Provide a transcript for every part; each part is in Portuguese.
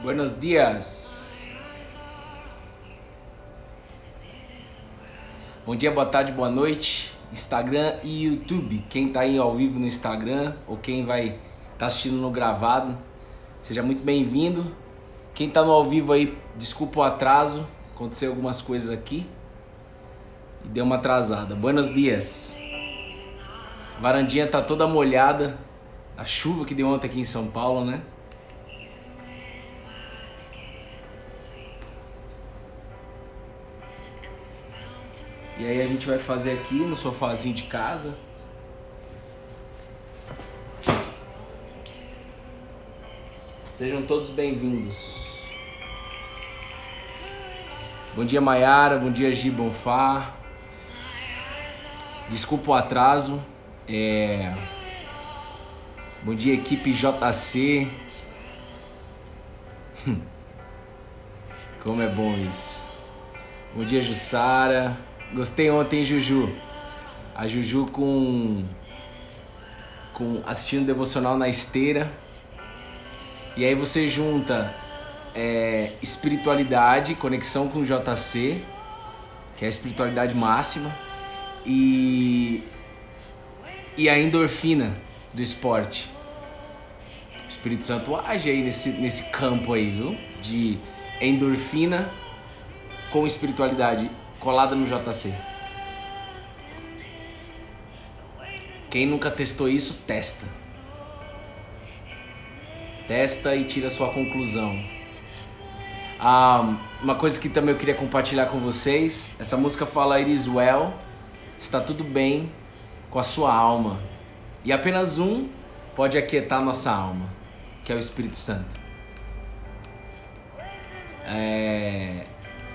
Buenos dias. Bom dia, boa tarde, boa noite. Instagram e YouTube. Quem tá aí ao vivo no Instagram ou quem vai tá assistindo no gravado, seja muito bem-vindo. Quem tá no ao vivo aí, desculpa o atraso. Aconteceu algumas coisas aqui e deu uma atrasada. Buenos dias. A varandinha tá toda molhada. A chuva que deu ontem aqui em São Paulo, né? E aí a gente vai fazer aqui no sofazinho de casa. Sejam todos bem-vindos. Bom dia, Maiara. Bom dia, Gi Bonfá. Desculpa o atraso. Bom dia, equipe JC. Como é bom isso. Bom dia, Jussara. Gostei ontem, Juju. A Juju com assistindo devocional na esteira. E aí você junta espiritualidade, conexão com o JC, que é a espiritualidade máxima, e a endorfina do esporte. O Espírito Santo age aí nesse campo aí, viu? De endorfina com espiritualidade colada no JC. Quem nunca testou isso, testa. Testa e tira a sua conclusão. Uma coisa que também eu queria compartilhar com vocês. Essa música fala It is well, está tudo bem com a sua alma. E apenas um pode aquietar a nossa alma, que é o Espírito Santo.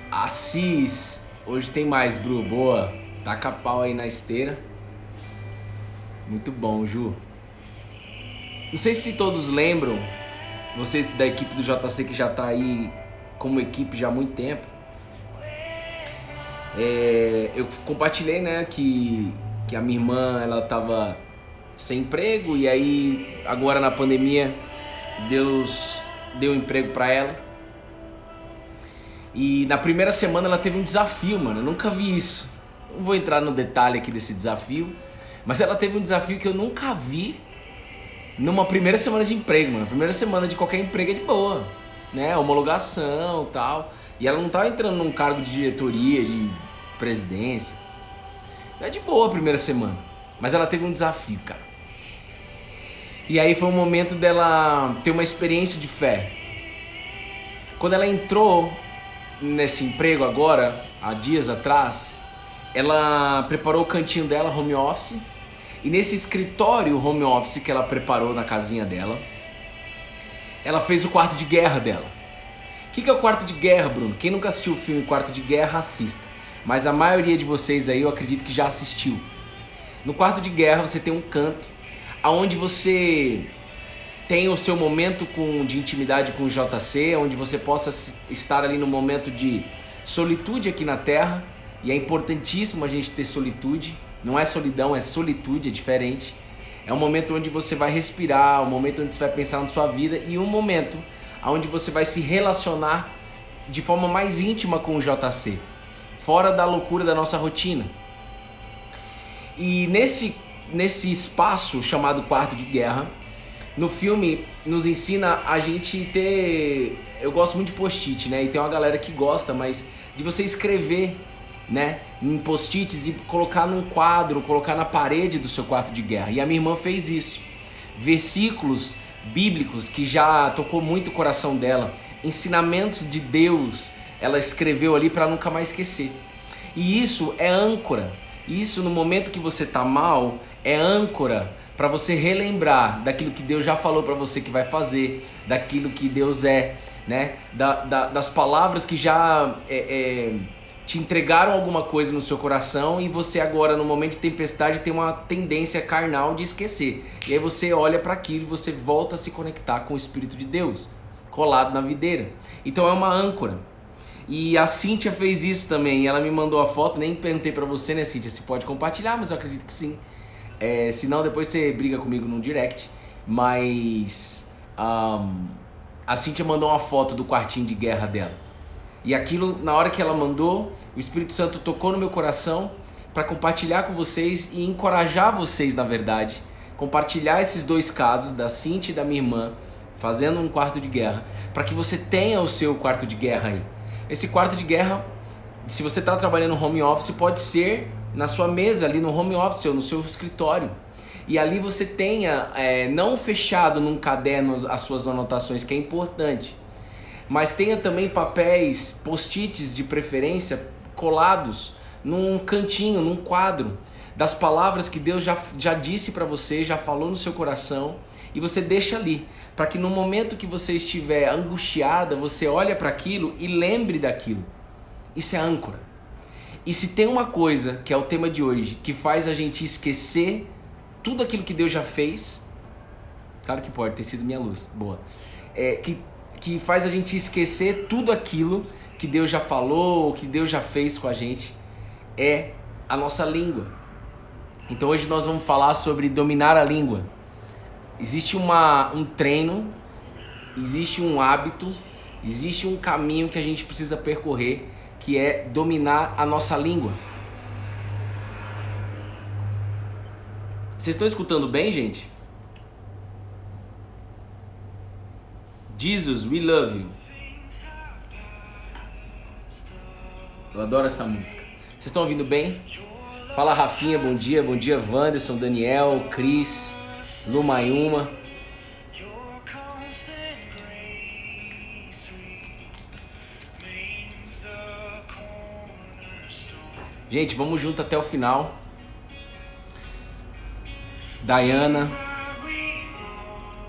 Assis, hoje tem mais, Bru, boa. Taca pau aí na esteira. Muito bom, Ju. Não sei se todos lembram, vocês da equipe do JC que já tá aí como equipe já há muito tempo. Eu compartilhei, né, que a minha irmã, ela tava sem emprego e aí agora na pandemia Deus deu emprego pra ela. E na primeira semana ela teve um desafio, mano, eu nunca vi isso. Não vou entrar no detalhe aqui desse desafio, mas ela teve um desafio que eu nunca vi numa primeira semana de emprego, mano. Primeira semana de qualquer emprego é de boa, né? Homologação e tal. E ela não tava entrando num cargo de diretoria, de presidência. É de boa a primeira semana. Mas ela teve um desafio, cara. E aí foi um momento dela ter uma experiência de fé. Quando ela entrou nesse emprego agora, há dias atrás, ela preparou o cantinho dela, home office. E nesse escritório home office que ela preparou na casinha dela, ela fez o quarto de guerra dela. O que é o quarto de guerra, Bruno? Quem nunca assistiu o filme Quarto de Guerra, assista. Mas a maioria de vocês aí eu acredito que já assistiu. No quarto de guerra você tem um canto onde você tem o seu momento de intimidade com o JC, onde você possa estar ali no momento de solitude aqui na Terra. E é importantíssimo a gente ter solitude. Não é solidão, é solitude, é diferente. É um momento onde você vai respirar, um momento onde você vai pensar na sua vida e um momento onde você vai se relacionar de forma mais íntima com o JC, fora da loucura da nossa rotina. E nesse espaço chamado quarto de guerra, no filme nos ensina a gente ter... Eu gosto muito de post-it, né? E tem uma galera que gosta, mas de você escrever, né, em post-its e colocar num quadro, colocar na parede do seu quarto de guerra. E a minha irmã fez isso. Versículos bíblicos que já tocou muito o coração dela, ensinamentos de Deus, ela escreveu ali para nunca mais esquecer. E isso é âncora. Isso no momento que você tá mal é âncora para você relembrar daquilo que Deus já falou para você que vai fazer, daquilo que Deus é, né? Das palavras que já te entregaram alguma coisa no seu coração e você agora, no momento de tempestade, tem uma tendência carnal de esquecer. E aí você olha para aquilo e você volta a se conectar com o Espírito de Deus, colado na videira. Então é uma âncora. E a Cíntia fez isso também, e ela me mandou a foto, nem perguntei para você, né, Cíntia, se pode compartilhar, mas eu acredito que sim. Senão depois você briga comigo no direct. Mas a Cíntia mandou uma foto do quartinho de guerra dela. E aquilo, na hora que ela mandou, o Espírito Santo tocou no meu coração para compartilhar com vocês e encorajar vocês, na verdade, compartilhar esses dois casos, da Cíntia e da minha irmã, fazendo um quarto de guerra, para que você tenha o seu quarto de guerra aí. Esse quarto de guerra, se você está trabalhando no home office, pode ser na sua mesa, ali no home office ou no seu escritório. E ali você tenha, não fechado num caderno as suas anotações, que é importante, mas tenha também papéis, post-its de preferência, colados num cantinho, num quadro, das palavras que Deus já disse para você, já falou no seu coração, e você deixa ali, para que no momento que você estiver angustiada, você olhe para aquilo e lembre daquilo. Isso é âncora. E se tem uma coisa, que é o tema de hoje, que faz a gente esquecer tudo aquilo que Deus já fez, claro que pode ter sido minha luz, boa, que faz a gente esquecer tudo aquilo que Deus já falou, que Deus já fez com a gente, é a nossa língua. Então hoje nós vamos falar sobre dominar a língua. Existe um treino, existe um hábito, existe um caminho que a gente precisa percorrer, que é dominar a nossa língua. Vocês estão escutando bem, gente? Jesus, we love you. Eu adoro essa música. Vocês estão ouvindo bem? Fala Rafinha, bom dia Wanderson, Daniel, Cris, Lumayuma. Gente, vamos junto até o final. Diana,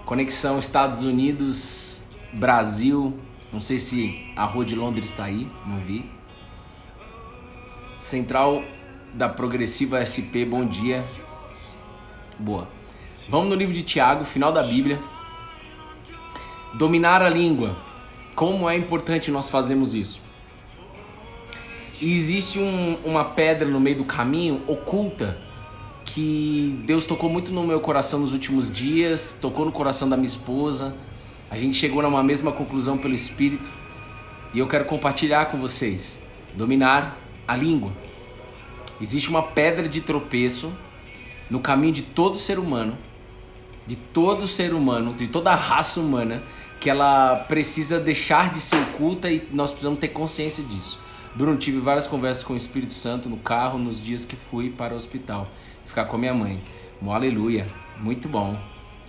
conexão Estados Unidos, Brasil, não sei se a Rua de Londres está aí, não vi. Central da Progressiva SP, bom dia. Boa. Vamos no livro de Tiago, final da Bíblia. Dominar a língua. Como é importante nós fazermos isso. E existe uma pedra no meio do caminho, oculta, que Deus tocou muito no meu coração nos últimos dias, tocou no coração da minha esposa. A gente chegou numa mesma conclusão pelo Espírito. E eu quero compartilhar com vocês. Dominar a língua. Existe uma pedra de tropeço no caminho de todo ser humano, de toda a raça humana, que ela precisa deixar de ser oculta e nós precisamos ter consciência disso. Bruno, tive várias conversas com o Espírito Santo no carro nos dias que fui para o hospital ficar com a minha mãe. Aleluia, muito bom,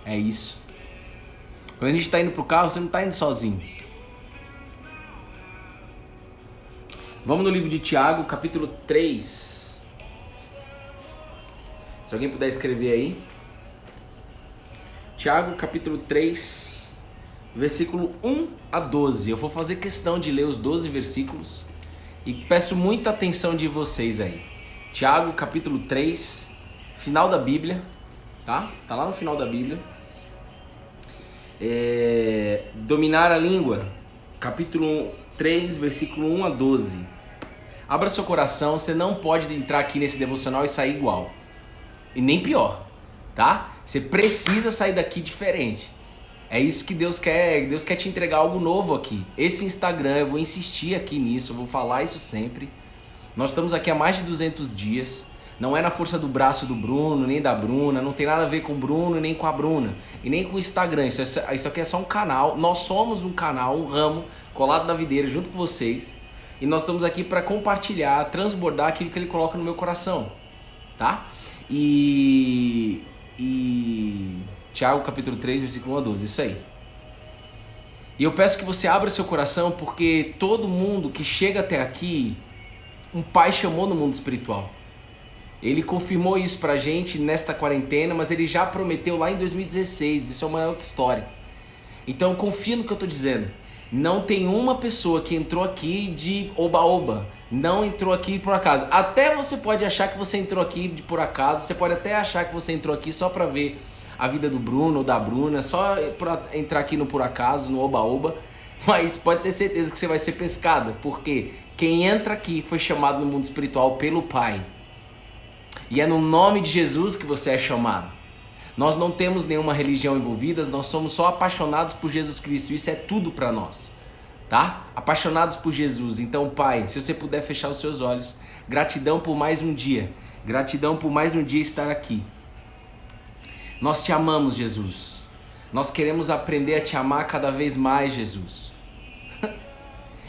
é isso. Quando a gente está indo pro carro, você não está indo sozinho. Vamos no livro de Tiago, capítulo 3. Se alguém puder escrever aí. Tiago, capítulo 3, versículo 1 a 12. Eu vou fazer questão de ler os 12 versículos e peço muita atenção de vocês aí. Tiago, capítulo 3, final da Bíblia, tá? Tá lá no final da Bíblia. Dominar a língua, capítulo 3, versículo 1 a 12. Abra seu coração, você não pode entrar aqui nesse devocional e sair igual. E nem pior, tá? Você precisa sair daqui diferente. É isso que Deus quer. Deus quer te entregar algo novo aqui. Esse Instagram, eu vou insistir aqui nisso, eu vou falar isso sempre. Nós estamos aqui há mais de 200 dias. Não é na força do braço do Bruno, nem da Bruna. Não tem nada a ver com o Bruno, nem com a Bruna. E nem com o Instagram. Isso aqui é só um canal. Nós somos um canal, um ramo, colado na videira, junto com vocês. E nós estamos aqui para compartilhar, transbordar aquilo que Ele coloca no meu coração. Tá? E Tiago capítulo 3, versículo 1 a 12, isso aí. E eu peço que você abra seu coração, porque todo mundo que chega até aqui, um pai chamou no mundo espiritual. Ele confirmou isso pra gente nesta quarentena, mas ele já prometeu lá em 2016, isso é uma outra história. Então confia no que eu tô dizendo. Não tem uma pessoa que entrou aqui de oba-oba. Não entrou aqui por acaso. Até você pode achar que você entrou aqui de por acaso. Você pode até achar que você entrou aqui só pra ver a vida do Bruno ou da Bruna. Só pra entrar aqui no por acaso, no oba-oba. Mas pode ter certeza que você vai ser pescado. Porque quem entra aqui foi chamado no mundo espiritual pelo Pai. E é no nome de Jesus que você é chamado. Nós não temos nenhuma religião envolvida, nós somos só apaixonados por Jesus Cristo. Isso é tudo para nós, tá? Apaixonados por Jesus. Então, Pai, se você puder fechar os seus olhos, gratidão por mais um dia. Gratidão por mais um dia estar aqui. Nós te amamos, Jesus. Nós queremos aprender a te amar cada vez mais, Jesus.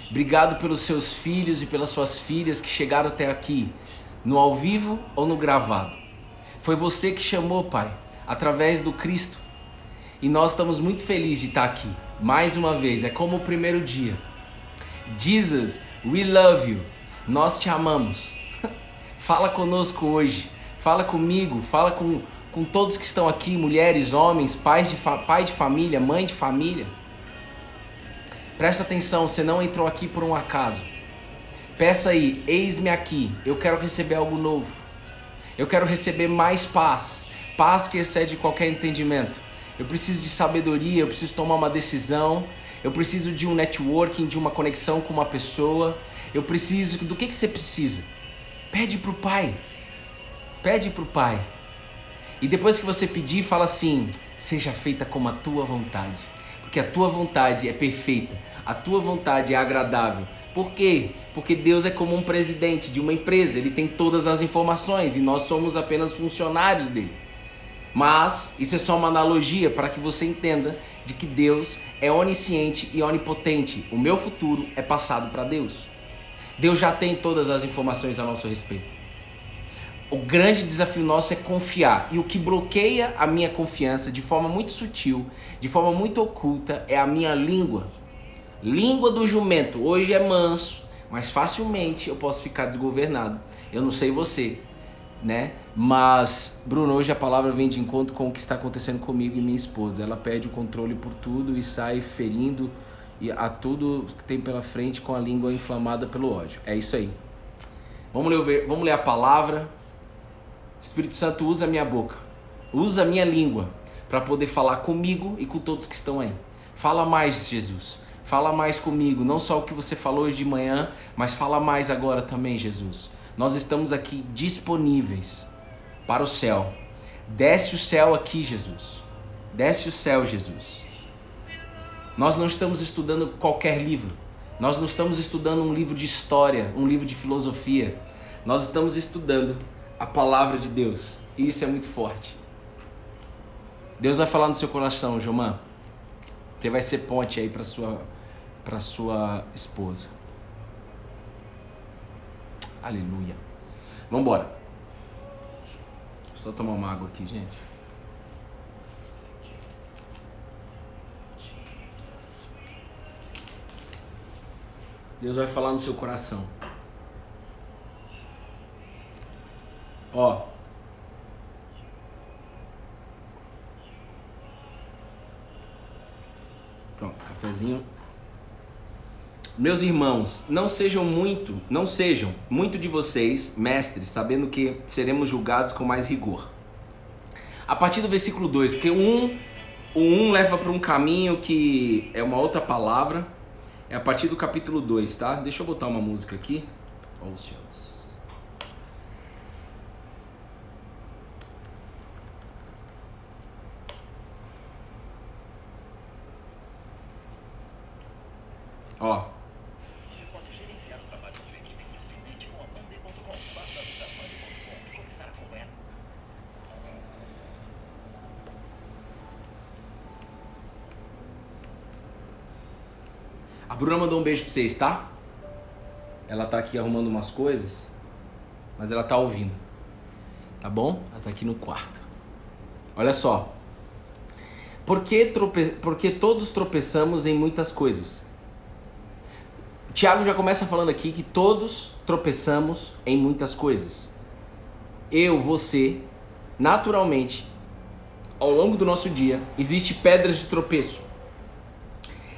Obrigado pelos seus filhos e pelas suas filhas que chegaram até aqui, no ao vivo ou no gravado. Foi você que chamou, Pai, através do Cristo. E nós estamos muito felizes de estar aqui, mais uma vez. É como o primeiro dia. Jesus, we love you. Nós te amamos. Fala conosco hoje. Fala comigo. Fala com todos que estão aqui, mulheres, homens, pai de família, mãe de família. Presta atenção, você não entrou aqui por um acaso. Peça aí, eis-me aqui, eu quero receber algo novo. Eu quero receber mais paz, paz que excede qualquer entendimento. Eu preciso de sabedoria, eu preciso tomar uma decisão, eu preciso de um networking, de uma conexão com uma pessoa. Eu preciso, do que você precisa? Pede pro Pai, pede pro Pai. E depois que você pedir, fala assim, seja feita como a tua vontade. Porque a tua vontade é perfeita, a tua vontade é agradável. Por quê? Porque Deus é como um presidente de uma empresa, Ele tem todas as informações e nós somos apenas funcionários dele. Mas isso é só uma analogia para que você entenda de que Deus é onisciente e onipotente. O meu futuro é passado para Deus. Deus já tem todas as informações a nosso respeito. O grande desafio nosso é confiar. E o que bloqueia a minha confiança de forma muito sutil, de forma muito oculta, é a minha língua. Língua do jumento. Hoje é manso, mas facilmente eu posso ficar desgovernado. Eu não sei você, né? Mas, Bruno, hoje a palavra vem de encontro com o que está acontecendo comigo e minha esposa. Ela perde o controle por tudo e sai ferindo a tudo que tem pela frente com a língua inflamada pelo ódio. É isso aí. Vamos ler a palavra. Espírito Santo, usa a minha boca, usa a minha língua para poder falar comigo e com todos que estão aí. Fala mais, Jesus, fala mais comigo, não só o que você falou hoje de manhã, mas fala mais agora também, Jesus. Nós estamos aqui disponíveis para o céu. Desce o céu aqui, Jesus. Desce o céu, Jesus. Nós não estamos estudando qualquer livro. Nós não estamos estudando um livro de história, um livro de filosofia. Nós estamos estudando a palavra de Deus. E isso é muito forte. Deus vai falar no seu coração, Jomã. Que vai ser ponte aí para sua esposa. Aleluia. Vamos embora. Só tomar uma água aqui, gente. Deus vai falar no seu coração. Ó. Pronto, cafezinho. Meus irmãos, não sejam muito de vocês, mestres, sabendo que seremos julgados com mais rigor. A partir do versículo 2, porque o 1 leva para um caminho que é uma outra palavra. É a partir do capítulo 2, tá? Deixa eu botar uma música aqui. Oh, céus. Ó. Você pode gerenciar o trabalho da sua equipe facilmente com a Monday.com. Basta acessar Monday.com e começar a acompanhar. A Bruna mandou um beijo pra vocês, tá? Ela tá aqui arrumando umas coisas, mas ela tá ouvindo. Tá bom? Ela tá aqui no quarto. Olha só. Porque todos tropeçamos em muitas coisas. Tiago já começa falando aqui que todos tropeçamos em muitas coisas. Eu, você, naturalmente, ao longo do nosso dia, existe pedras de tropeço.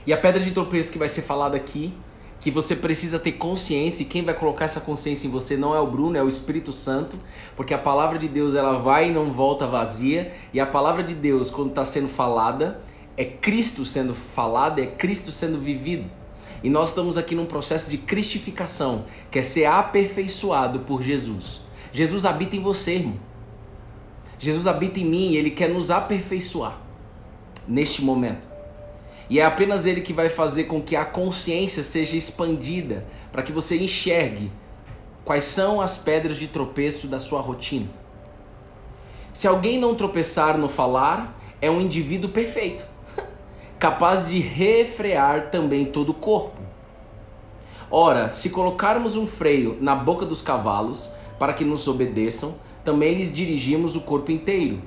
E a pedra de tropeço que vai ser falada aqui, que você precisa ter consciência, e quem vai colocar essa consciência em você não é o Bruno, é o Espírito Santo, porque a palavra de Deus ela vai e não volta vazia, e a palavra de Deus, quando está sendo falada, é Cristo sendo falado, é Cristo sendo vivido. E nós estamos aqui num processo de cristificação, que é ser aperfeiçoado por Jesus. Jesus habita em você, irmão. Jesus habita em mim e Ele quer nos aperfeiçoar neste momento. E é apenas Ele que vai fazer com que a consciência seja expandida para que você enxergue quais são as pedras de tropeço da sua rotina. Se alguém não tropeçar no falar, é um indivíduo perfeito, capaz de refrear também todo o corpo. Ora, se colocarmos um freio na boca dos cavalos para que nos obedeçam, também lhes dirigimos o corpo inteiro.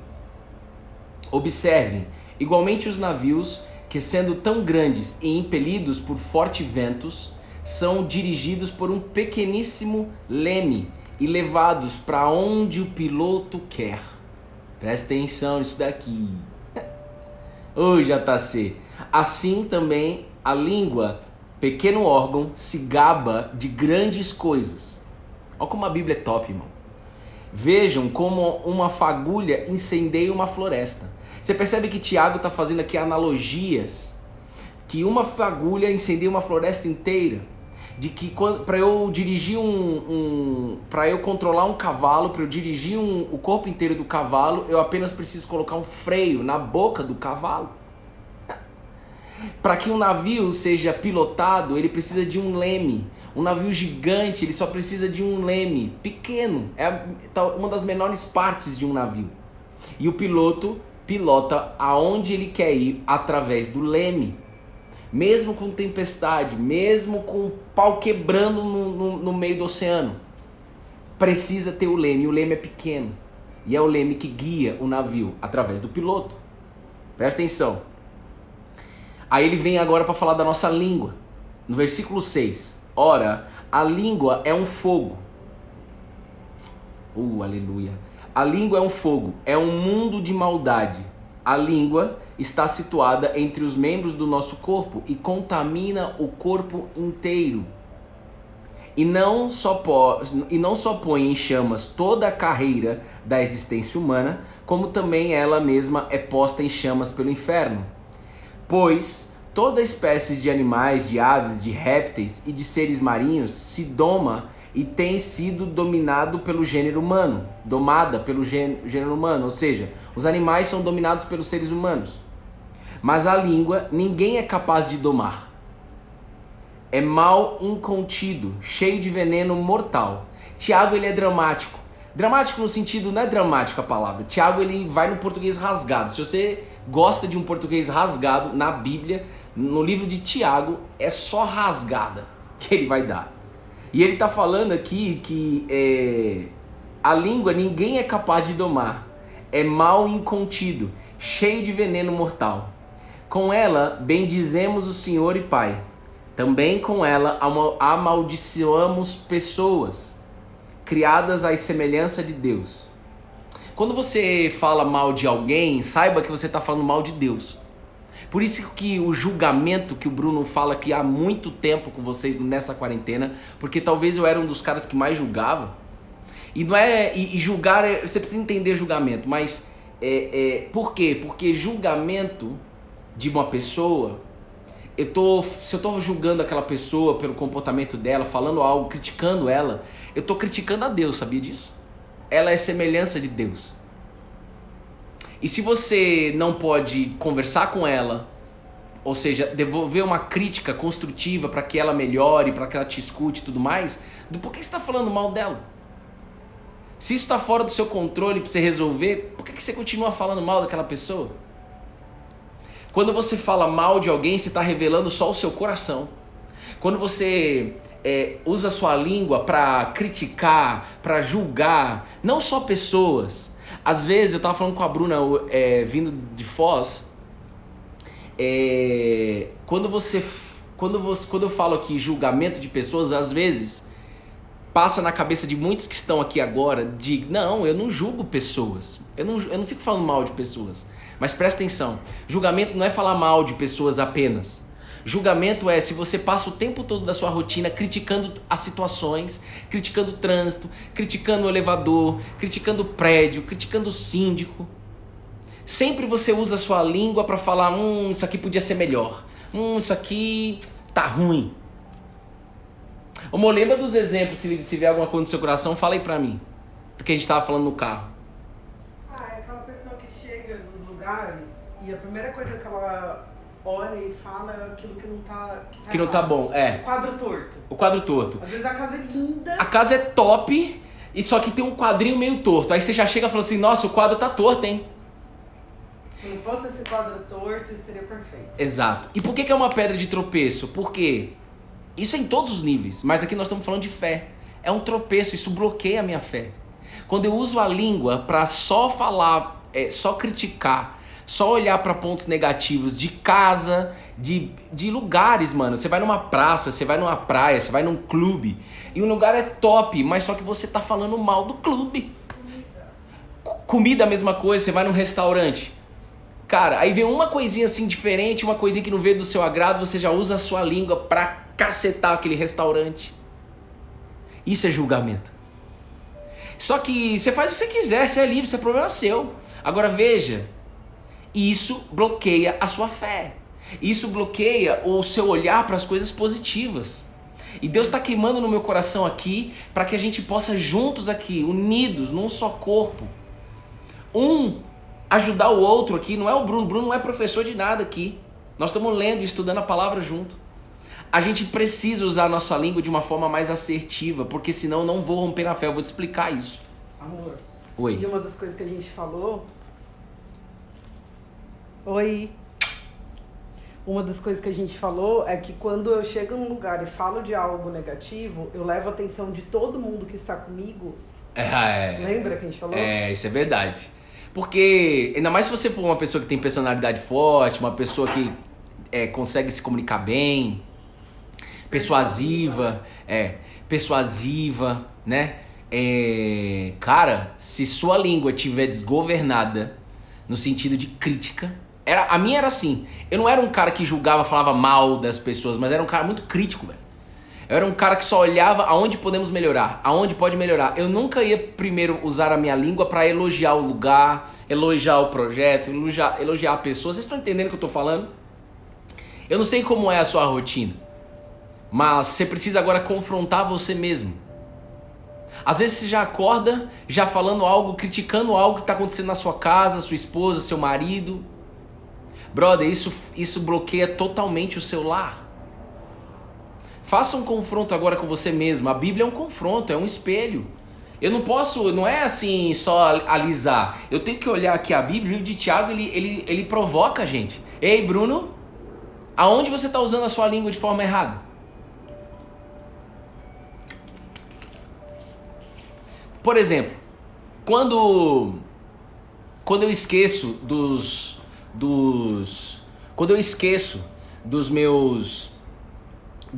Observem, igualmente os navios, que sendo tão grandes e impelidos por fortes ventos, são dirigidos por um pequeníssimo leme e levados para onde o piloto quer. Presta atenção nisso daqui. Ô JC, assim também a língua, pequeno órgão, se gaba de grandes coisas. Olha como a Bíblia é top, irmão. Vejam como uma fagulha incendeia uma floresta. Você percebe que Tiago está fazendo aqui analogias, que uma fagulha incendeia uma floresta inteira, de que para eu dirigir para eu controlar um cavalo, para eu dirigir o corpo inteiro do cavalo, eu apenas preciso colocar um freio na boca do cavalo. Para que um navio seja pilotado, ele precisa de um leme. Um navio gigante, ele só precisa de um leme pequeno. É uma das menores partes de um navio. E o piloto pilota aonde ele quer ir através do leme. Mesmo com tempestade, mesmo com o pau quebrando no meio do oceano, precisa ter o leme. E o leme é pequeno. E é o leme que guia o navio através do piloto. Presta atenção. Aí ele vem agora para falar da nossa língua. No versículo 6. Ora, a língua é um fogo. Aleluia. A língua é um fogo, é um mundo de maldade. A língua está situada entre os membros do nosso corpo e contamina o corpo inteiro. E não só põe em chamas toda a carreira da existência humana, como também ela mesma é posta em chamas pelo inferno. Pois toda espécie de animais, de aves, de répteis e de seres marinhos se doma e tem sido domada pelo gênero humano, ou seja, os animais são dominados pelos seres humanos. Mas a língua ninguém é capaz de domar. É mal incontido, cheio de veneno mortal. Tiago, ele é dramático. Dramático no sentido, não é dramático a palavra. Tiago, ele vai no português rasgado. Se você gosta de um português rasgado, na Bíblia, no livro de Tiago, é só rasgada que ele vai dar. E ele está falando aqui que a língua ninguém é capaz de domar. É mal incontido, cheio de veneno mortal. Com ela bendizemos o Senhor e Pai. Também com ela amaldiçoamos pessoas criadas à semelhança de Deus. Quando você fala mal de alguém, saiba que você está falando mal de Deus. Por isso que o julgamento que o Bruno fala aqui há muito tempo com vocês nessa quarentena, porque talvez eu era um dos caras que mais julgava. E não é julgar, você precisa entender julgamento, mas por quê? Porque julgamento de uma pessoa, se eu estou julgando aquela pessoa pelo comportamento dela, falando algo, criticando ela, eu estou criticando a Deus, sabia disso? Ela é semelhança de Deus. E se você não pode conversar com ela, ou seja, devolver uma crítica construtiva para que ela melhore, para que ela te escute e tudo mais, por que você está falando mal dela? Se isso está fora do seu controle para você resolver, por que você continua falando mal daquela pessoa? Quando você fala mal de alguém, você está revelando só o seu coração. Quando você usa a sua língua para criticar, para julgar, não só pessoas. Às vezes, eu estava falando com a Bruna vindo de Foz, quando eu falo aqui julgamento de pessoas, às vezes passa na cabeça de muitos que estão aqui agora não, eu não julgo pessoas, eu não fico falando mal de pessoas. Mas presta atenção, julgamento não é falar mal de pessoas apenas. Julgamento é se você passa o tempo todo da sua rotina criticando as situações, criticando o trânsito, criticando o elevador, criticando o prédio, criticando o síndico. Sempre você usa a sua língua para falar, isso aqui podia ser melhor, isso aqui tá ruim. Amor, lembra dos exemplos, se vier alguma coisa no seu coração, fala aí pra mim, do que a gente tava falando no carro. Aquela lugares e a primeira coisa que ela olha e fala é aquilo que não tá... Que não tá bom, é. O quadro torto. O quadro torto. Às vezes a casa é linda. A casa é top, e só que tem um quadrinho meio torto. Aí você já chega e fala assim, nossa, o quadro tá torto, hein? Se não fosse esse quadro torto, isso seria perfeito. Exato. E por que é uma pedra de tropeço? Porque isso é em todos os níveis, mas aqui nós estamos falando de fé. É um tropeço, isso bloqueia a minha fé. Quando eu uso a língua para só falar, só criticar, só olhar para pontos negativos de casa, de lugares, mano. Você vai numa praça, você vai numa praia, você vai num clube, e o lugar é top, mas só que você tá falando mal do clube. Comida a mesma coisa, você vai num restaurante. Cara, aí vem uma coisinha assim diferente, uma coisinha que não veio do seu agrado, você já usa a sua língua pra cacetar aquele restaurante. Isso é julgamento. Só que você faz o que você quiser, você é livre, isso é problema seu. Agora veja, isso bloqueia a sua fé. Isso bloqueia o seu olhar para as coisas positivas. E Deus está queimando no meu coração aqui para que a gente possa juntos aqui, unidos, num só corpo, ajudar o outro aqui. Não é o Bruno não é professor de nada aqui. Nós estamos lendo e estudando a palavra junto. A gente precisa usar a nossa língua de uma forma mais assertiva, porque senão eu não vou romper na fé. Eu vou te explicar isso. Amor. Oi. E uma das coisas que a gente falou... Oi. Uma das coisas que a gente falou é que quando eu chego num lugar e falo de algo negativo, eu levo a atenção de todo mundo que está comigo. Lembra que a gente falou? Isso é verdade. Porque, ainda mais se você for uma pessoa que tem personalidade forte, uma pessoa que consegue se comunicar bem, persuasiva, né? Cara, se sua língua estiver desgovernada, no sentido de crítica, a minha era assim, eu não era um cara que julgava, falava mal das pessoas, mas era um cara muito crítico, velho. Eu era um cara que só olhava aonde podemos melhorar, aonde pode melhorar. Eu nunca ia primeiro usar a minha língua para elogiar o lugar, elogiar o projeto, elogiar a pessoa. Vocês estão entendendo o que eu tô falando? Eu não sei como é a sua rotina, mas você precisa agora confrontar você mesmo. Às vezes você já acorda, já falando algo, criticando algo que está acontecendo na sua casa, sua esposa, seu marido. Brother, isso bloqueia totalmente o seu lar. Faça um confronto agora com você mesmo. A Bíblia é um confronto, é um espelho. Eu não posso, não é assim só alisar. Eu tenho que olhar aqui a Bíblia, o livro de Tiago, ele provoca a gente. Ei, Bruno, aonde você está usando a sua língua de forma errada? Por exemplo, quando eu esqueço dos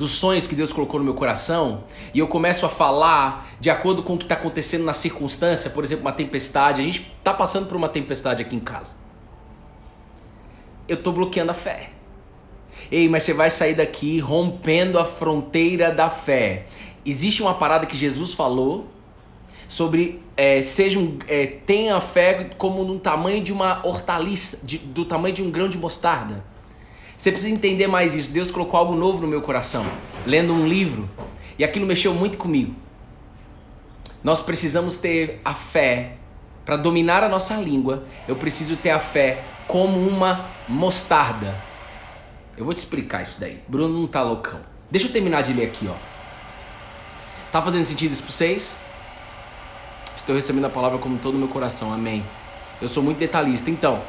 sonhos que Deus colocou no meu coração, e eu começo a falar de acordo com o que está acontecendo na circunstância, por exemplo, uma tempestade. A gente está passando por uma tempestade aqui em casa. Eu estou bloqueando a fé. Ei, mas você vai sair daqui rompendo a fronteira da fé. Existe uma parada que Jesus falou sobre tenha a fé como no tamanho de uma hortaliça, do tamanho de um grão de mostarda. Você precisa entender mais isso. Deus colocou algo novo no meu coração, lendo um livro, e aquilo mexeu muito comigo. Nós precisamos ter a fé para dominar a nossa língua. Eu preciso ter a fé como uma mostarda. Eu vou te explicar isso daí. Bruno não tá loucão. Deixa eu terminar de ler aqui, ó. Tá fazendo sentido isso para vocês? Estou recebendo a palavra como todo o meu coração, amém. Eu sou muito detalhista. Então,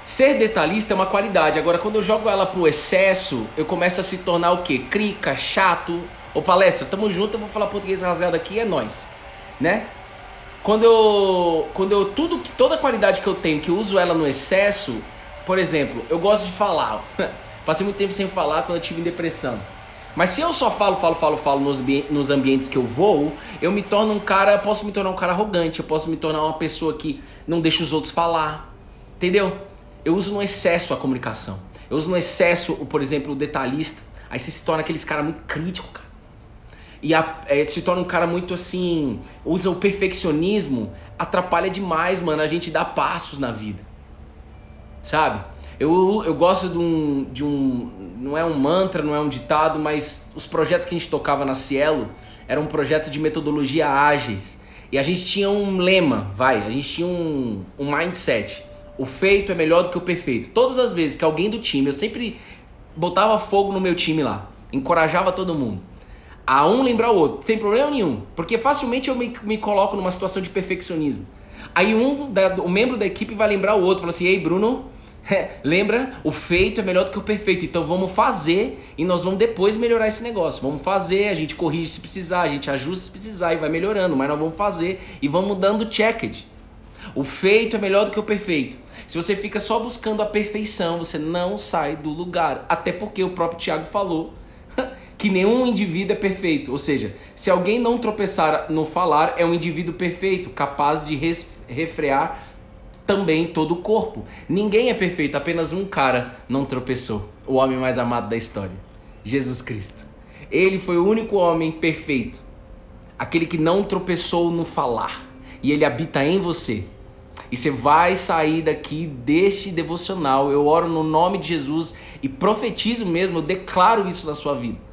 ser detalhista é uma qualidade. Agora, quando eu jogo ela pro excesso, eu começo a se tornar o quê? Crica, chato. Ô palestra, tamo junto, eu vou falar português rasgado aqui, é nóis, né? Toda qualidade que eu tenho, que eu uso ela no excesso, por exemplo, eu gosto de falar. Passei muito tempo sem falar quando eu tive depressão. Mas se eu só falo nos ambientes que eu vou, eu posso me tornar um cara arrogante, eu posso me tornar uma pessoa que não deixa os outros falar, entendeu? Eu uso no excesso a comunicação, eu uso no excesso, por exemplo, o detalhista, aí você se torna aqueles cara muito crítico, cara. E se torna um cara muito assim, usa o perfeccionismo, atrapalha demais, mano, a gente dá passos na vida, sabe? Eu gosto de um, não é um mantra, não é um ditado, mas os projetos que a gente tocava na Cielo eram um projeto de metodologia ágeis. E a gente tinha um lema, a gente tinha um mindset. O feito é melhor do que o perfeito. Todas as vezes que alguém do time, eu sempre botava fogo no meu time lá, encorajava todo mundo a um lembrar o outro, sem problema nenhum, porque facilmente eu me coloco numa situação de perfeccionismo. Aí o membro da equipe vai lembrar o outro, fala assim: ei Bruno, lembra, o feito é melhor do que o perfeito, então vamos fazer e nós vamos depois melhorar esse negócio. Vamos fazer, a gente corrige se precisar, a gente ajusta se precisar e vai melhorando, mas nós vamos fazer e vamos dando checked. O feito é melhor do que o perfeito. Se você fica só buscando a perfeição, você não sai do lugar. Até porque o próprio Tiago falou que nenhum indivíduo é perfeito. Ou seja, se alguém não tropeçar no falar, é um indivíduo perfeito, capaz de refrear também todo o corpo. Ninguém é perfeito, apenas um cara não tropeçou. O homem mais amado da história, Jesus Cristo. Ele foi o único homem perfeito, aquele que não tropeçou no falar. E ele habita em você. E você vai sair daqui deste devocional. Eu oro no nome de Jesus e profetizo mesmo, eu declaro isso na sua vida.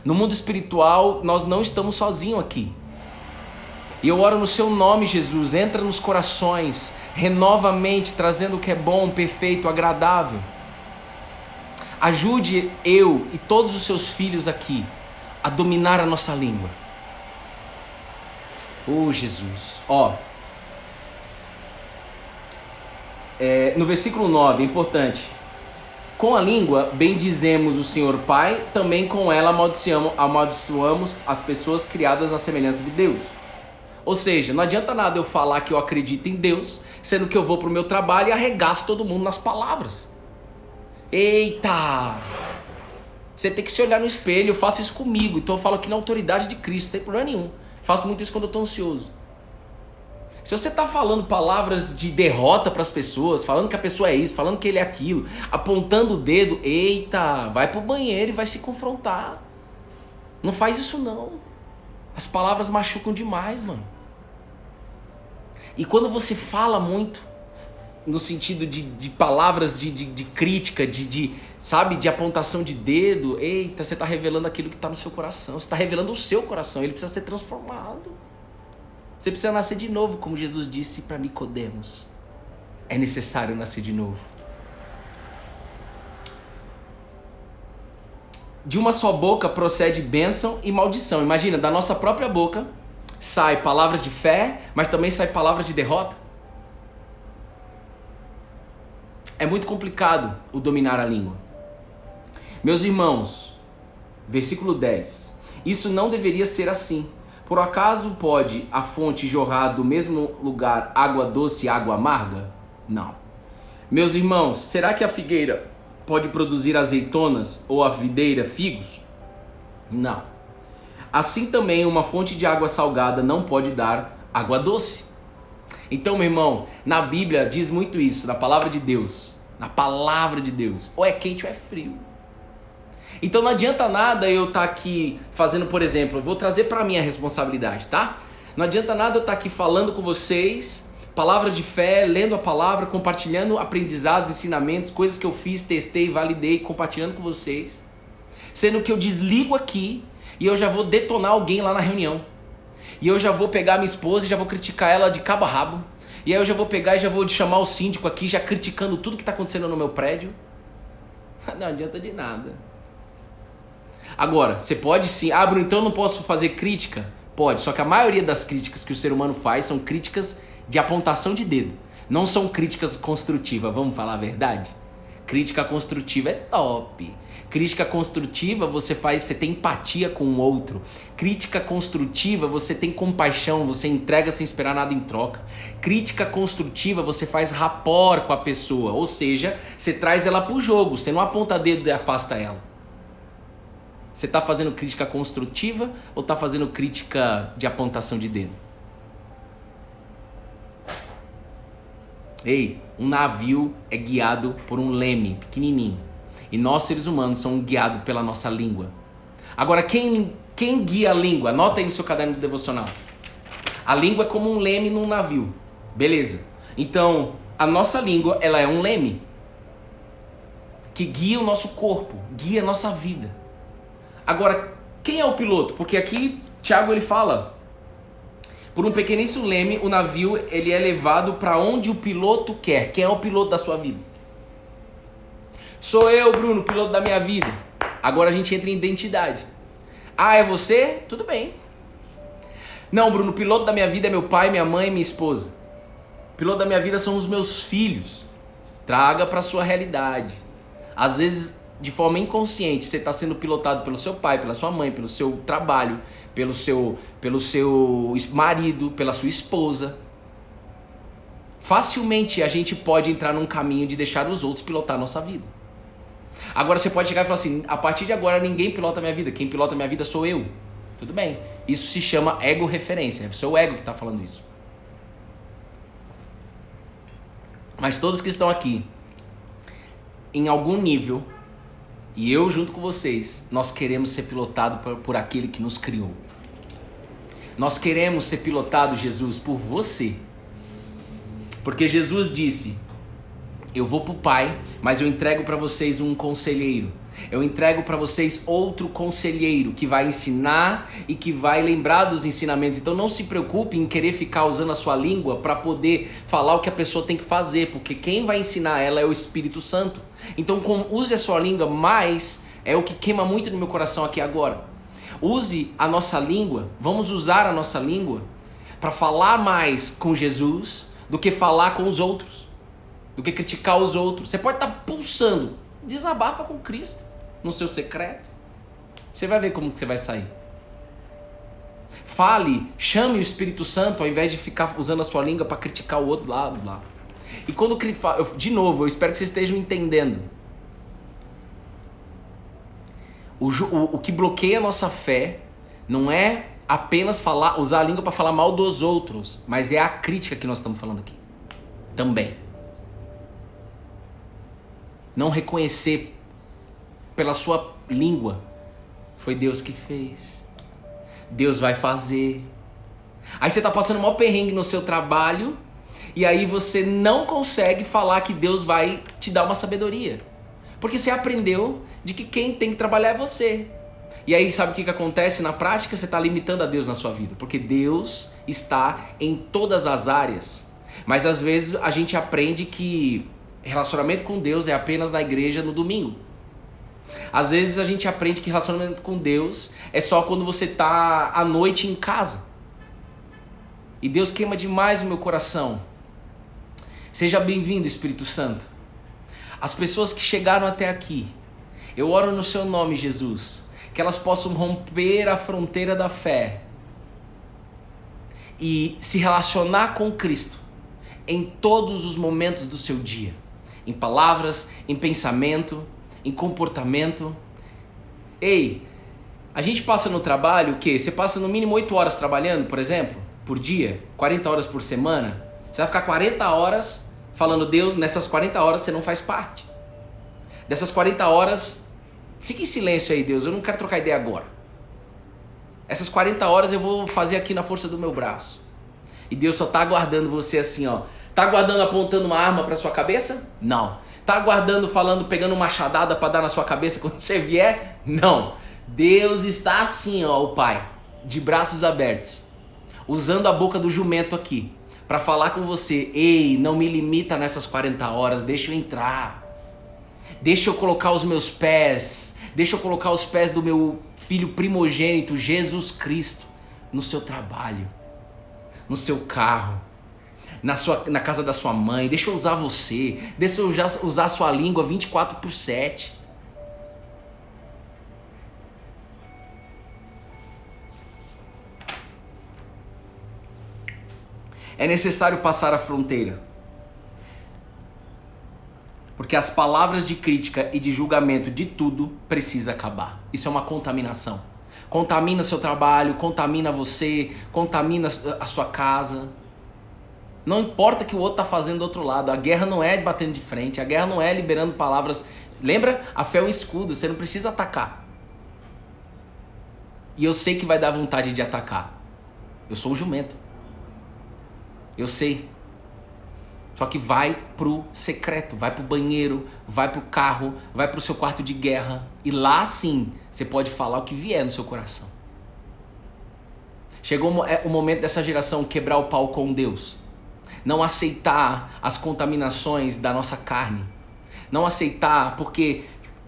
No mundo espiritual, nós não estamos sozinhos aqui. E eu oro no seu nome, Jesus. Entra nos corações, renova a mente, trazendo o que é bom, perfeito, agradável. Ajude eu e todos os seus filhos aqui a dominar a nossa língua. Oh, Jesus. No versículo 9, é importante. Com a língua bendizemos o Senhor Pai, também com ela amaldiçoamos as pessoas criadas à semelhança de Deus. Ou seja, não adianta nada eu falar que eu acredito em Deus, sendo que eu vou pro meu trabalho e arregaço todo mundo nas palavras. Eita! Você tem que se olhar no espelho, eu faço isso comigo, então eu falo aqui na autoridade de Cristo, não tem problema nenhum. Faço muito isso quando eu tô ansioso. Se você está falando palavras de derrota para as pessoas, falando que a pessoa é isso, falando que ele é aquilo, apontando o dedo, eita, vai pro banheiro e vai se confrontar. Não faz isso não. As palavras machucam demais, mano. E quando você fala muito, no sentido de palavras de crítica, sabe, de apontação de dedo, eita, você está revelando aquilo que está no seu coração, você está revelando o seu coração, ele precisa ser transformado. Você precisa nascer de novo, como Jesus disse para Nicodemos. É necessário nascer de novo. De uma só boca procede bênção e maldição. Imagina, da nossa própria boca sai palavras de fé, mas também sai palavras de derrota. É muito complicado o dominar a língua. Meus irmãos, versículo 10. Isso não deveria ser assim. Por acaso pode a fonte jorrar do mesmo lugar água doce e água amarga? Não. Meus irmãos, será que a figueira pode produzir azeitonas ou a videira figos? Não. Assim também uma fonte de água salgada não pode dar água doce. Então, meu irmão, na Bíblia diz muito isso, na palavra de Deus. Na palavra de Deus. Ou é quente ou é frio. Então não adianta nada eu estar aqui fazendo, por exemplo, eu vou trazer para mim a responsabilidade, tá? Não adianta nada eu estar aqui falando com vocês, palavras de fé, lendo a palavra, compartilhando aprendizados, ensinamentos, coisas que eu fiz, testei, validei, compartilhando com vocês. Sendo que eu desligo aqui e eu já vou detonar alguém lá na reunião. E eu já vou pegar minha esposa e já vou criticar ela de cabo a rabo. E aí eu já vou pegar e já vou chamar o síndico aqui, já criticando tudo que está acontecendo no meu prédio. Não adianta de nada. Agora, você pode sim, Bruno, então eu não posso fazer crítica? Pode, só que a maioria das críticas que o ser humano faz são críticas de apontação de dedo. Não são críticas construtivas, vamos falar a verdade? Crítica construtiva é top. Crítica construtiva você tem empatia com o outro. Crítica construtiva você tem compaixão, você entrega sem esperar nada em troca. Crítica construtiva você faz rapport com a pessoa, ou seja, você traz ela pro jogo, você não aponta dedo e afasta ela. Você está fazendo crítica construtiva ou está fazendo crítica de apontação de dedo? Ei, um navio é guiado por um leme pequenininho. E nós, seres humanos, somos guiados pela nossa língua. Agora, quem guia a língua? Anota aí no seu caderno do devocional. A língua é como um leme num navio. Beleza. Então, a nossa língua, ela é um leme que guia o nosso corpo, guia a nossa vida. Agora, quem é o piloto? Porque aqui, Tiago, ele fala, Por um pequeníssimo leme, o navio ele é levado para onde o piloto quer. Quem é o piloto da sua vida? Sou eu, Bruno, piloto da minha vida. Agora a gente entra em identidade. Ah, é você? Tudo bem. Não, Bruno, o piloto da minha vida é meu pai, minha mãe e minha esposa. O piloto da minha vida são os meus filhos. Traga para a sua realidade. Às vezes, de forma inconsciente, você está sendo pilotado pelo seu pai, pela sua mãe, pelo seu trabalho, pelo seu marido, pela sua esposa. Facilmente a gente pode entrar num caminho de deixar os outros pilotar a nossa vida. Agora você pode chegar e falar assim, a partir de agora ninguém pilota a minha vida, quem pilota a minha vida sou eu. Tudo bem, isso se chama ego-referência, é o seu ego que está falando isso. Mas todos que estão aqui, em algum nível, e eu junto com vocês, nós queremos ser pilotados por aquele que nos criou. Nós queremos ser pilotados, Jesus, por você. Porque Jesus disse, eu vou para o Pai, mas eu entrego para vocês um conselheiro. Eu entrego para vocês outro conselheiro que vai ensinar e que vai lembrar dos ensinamentos. Então não se preocupe em querer ficar usando a sua língua para poder falar o que a pessoa tem que fazer, porque quem vai ensinar ela é o Espírito Santo. Então use a sua língua, mas é o que queima muito no meu coração aqui agora. Use a nossa língua, vamos usar a nossa língua para falar mais com Jesus do que falar com os outros, do que criticar os outros. Você pode estar pulsando, desabafa com Cristo no seu secreto. Você vai ver como que você vai sair. Fale, chame o Espírito Santo ao invés de ficar usando a sua língua para criticar o outro lado lá. E quando de novo, eu espero que vocês estejam entendendo. O que bloqueia a nossa fé não é apenas usar a língua para falar mal dos outros, mas é a crítica que nós estamos falando aqui. Também. Não reconhecer pela sua língua. Foi Deus que fez. Deus vai fazer. Aí você está passando o maior perrengue no seu trabalho e aí você não consegue falar que Deus vai te dar uma sabedoria. Porque você aprendeu de que quem tem que trabalhar é você. E aí sabe o que acontece na prática? Você está limitando a Deus na sua vida. Porque Deus está em todas as áreas. Mas às vezes a gente aprende que relacionamento com Deus é apenas na igreja no domingo. Às vezes a gente aprende que relacionamento com Deus é só quando você está à noite em casa. E Deus queima demais o meu coração. Seja bem-vindo, Espírito Santo. As pessoas que chegaram até aqui, eu oro no seu nome, Jesus, que elas possam romper a fronteira da fé e se relacionar com Cristo em todos os momentos do seu dia. Em palavras, em pensamento, em comportamento. Ei, a gente passa no trabalho o quê? Você passa no mínimo 8 horas trabalhando, por exemplo, por dia, 40 horas por semana. Você vai ficar 40 horas falando, Deus, nessas 40 horas você não faz parte. Dessas 40 horas, fica em silêncio aí, Deus, eu não quero trocar ideia agora. Essas 40 horas eu vou fazer aqui na força do meu braço. E Deus só está aguardando você assim, ó. Tá aguardando apontando uma arma para sua cabeça? Não. Tá aguardando falando, pegando uma machadada para dar na sua cabeça quando você vier? Não. Deus está assim, ó, o Pai, de braços abertos, usando a boca do jumento aqui, para falar com você. Ei, não me limita nessas 40 horas, deixa eu entrar. Deixa eu colocar os meus pés, deixa eu colocar os pés do meu filho primogênito, Jesus Cristo, no seu trabalho, no seu carro, na casa da sua mãe. Deixa eu usar você, deixa eu usar a sua língua 24/7. É necessário passar a fronteira, porque as palavras de crítica e de julgamento de tudo precisa acabar. Isso é uma contaminação. Contamina seu trabalho, contamina você, contamina a sua casa. Não importa o que o outro está fazendo do outro lado. A guerra não é batendo de frente, a guerra não é liberando palavras. Lembra? A fé é um escudo, você não precisa atacar. E eu sei que vai dar vontade de atacar. Eu sou o jumento. Eu sei. Só que vai pro secreto, vai pro banheiro, vai pro carro, vai pro seu quarto de guerra. E lá sim, você pode falar o que vier no seu coração. Chegou o momento dessa geração quebrar o pau com Deus. Não aceitar as contaminações da nossa carne. Não aceitar, porque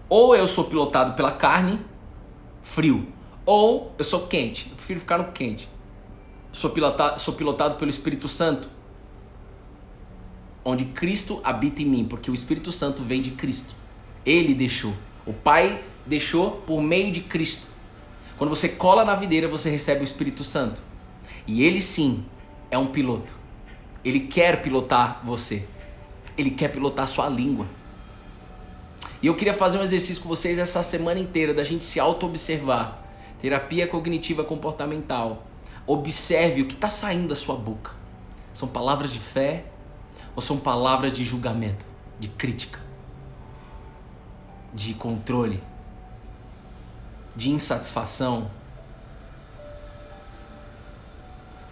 ou eu sou pilotado pela carne, frio, ou eu sou quente. Eu prefiro ficar no quente. Sou pilotado pelo Espírito Santo, onde Cristo habita em mim, porque o Espírito Santo vem de Cristo. Ele deixou. O Pai deixou por meio de Cristo. Quando você cola na videira, você recebe o Espírito Santo. E ele sim é um piloto. Ele quer pilotar você. Ele quer pilotar a sua língua. E eu queria fazer um exercício com vocês essa semana inteira, da gente se auto-observar. Terapia cognitiva comportamental. Observe o que está saindo da sua boca. São palavras de fé ou são palavras de julgamento, de crítica, de controle, de insatisfação?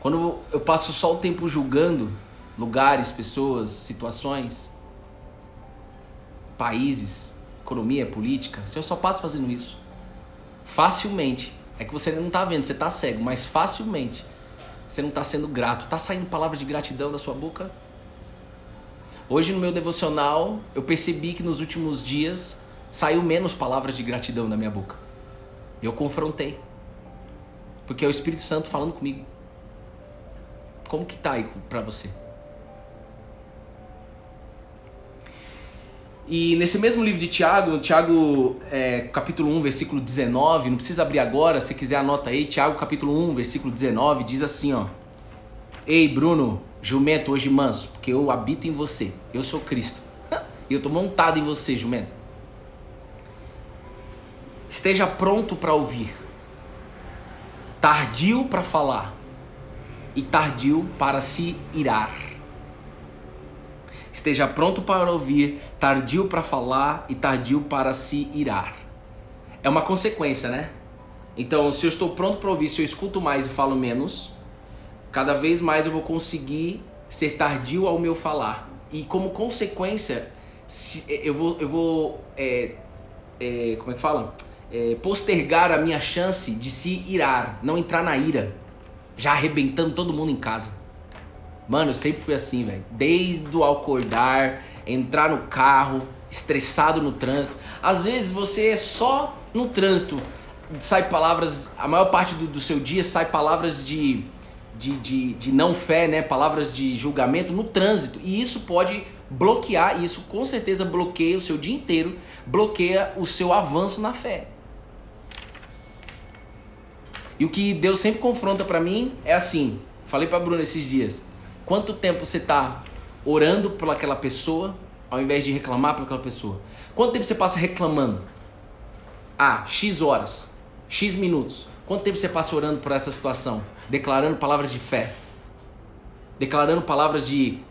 Quando eu passo só o tempo julgando lugares, pessoas, situações, países, economia, política, se eu só passo fazendo isso, facilmente, é que você não está vendo, você está cego, mas facilmente você não está sendo grato. Está saindo palavras de gratidão da sua boca? Hoje no meu devocional eu percebi que nos últimos dias saiu menos palavras de gratidão da minha boca. Eu confrontei, porque é o Espírito Santo falando comigo. Como que tá aí pra você? E nesse mesmo livro de Tiago, capítulo 1, versículo 19, não precisa abrir agora, se quiser anota aí, Tiago capítulo 1, versículo 19, diz assim, ó: Ei Bruno, jumento hoje manso, porque eu habito em você, eu sou Cristo, e eu tô montado em você, jumento. Esteja pronto para ouvir, tardio para falar e tardio para se irar. Esteja pronto para ouvir, tardio para falar e tardio para se irar. É uma consequência, né? Então, se eu estou pronto para ouvir, se eu escuto mais e falo menos, cada vez mais eu vou conseguir ser tardio ao meu falar. E como consequência, eu vou como é que fala? Postergar a minha chance de se irar, não entrar na ira, já arrebentando todo mundo em casa. Mano, eu sempre fui assim, velho. Desde o acordar, entrar no carro, estressado no trânsito. Às vezes você é só no trânsito, sai palavras, a maior parte do seu dia sai palavras de não fé, né? Palavras de julgamento no trânsito. E isso pode bloquear, e isso com certeza bloqueia o seu dia inteiro, bloqueia o seu avanço na fé. E o que Deus sempre confronta pra mim é assim, falei pra Bruna esses dias: quanto tempo você tá orando por aquela pessoa ao invés de reclamar por aquela pessoa? Quanto tempo você passa reclamando? X horas, X minutos. Quanto tempo você passa orando por essa situação? Declarando palavras de fé, declarando palavras de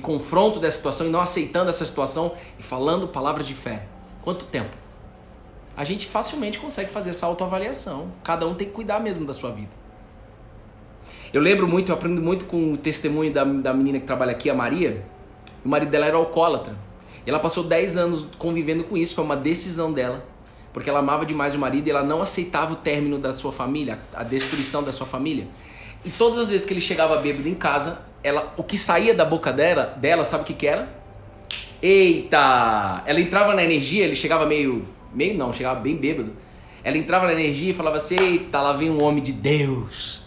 confronto dessa situação e não aceitando essa situação e falando palavras de fé. Quanto tempo? A gente facilmente consegue fazer essa autoavaliação. Cada um tem que cuidar mesmo da sua vida. Eu lembro muito, eu aprendo muito com o testemunho da menina que trabalha aqui, a Maria. O marido dela era alcoólatra. E ela passou 10 anos convivendo com isso, foi uma decisão dela. Porque ela amava demais o marido e ela não aceitava o término da sua família, a destruição da sua família. E todas as vezes que ele chegava bêbado em casa, o que saía da boca dela, sabe o que era? Eita! Ela entrava na energia, ele chegava chegava bem bêbado. Ela entrava na energia e falava assim: eita, lá vem um homem de Deus.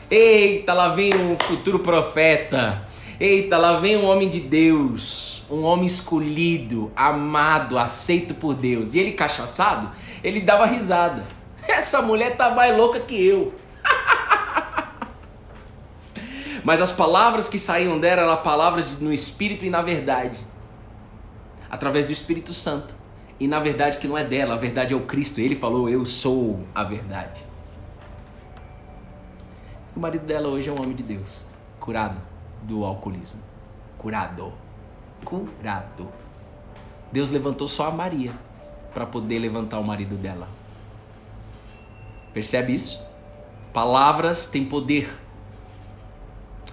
Eita, lá vem um futuro profeta. Eita, lá vem um homem de Deus. Um homem escolhido, amado, aceito por Deus. E ele cachaçado, ele dava risada. Essa mulher tá mais louca que eu. Mas as palavras que saíam dela eram palavras no Espírito e na verdade. Através do Espírito Santo. E na verdade que não é dela, a verdade é o Cristo. Ele falou: eu sou a verdade. O marido dela hoje é um homem de Deus, curado do alcoolismo. Curado. Deus levantou só a Maria para poder levantar o marido dela. Percebe isso? Palavras têm poder.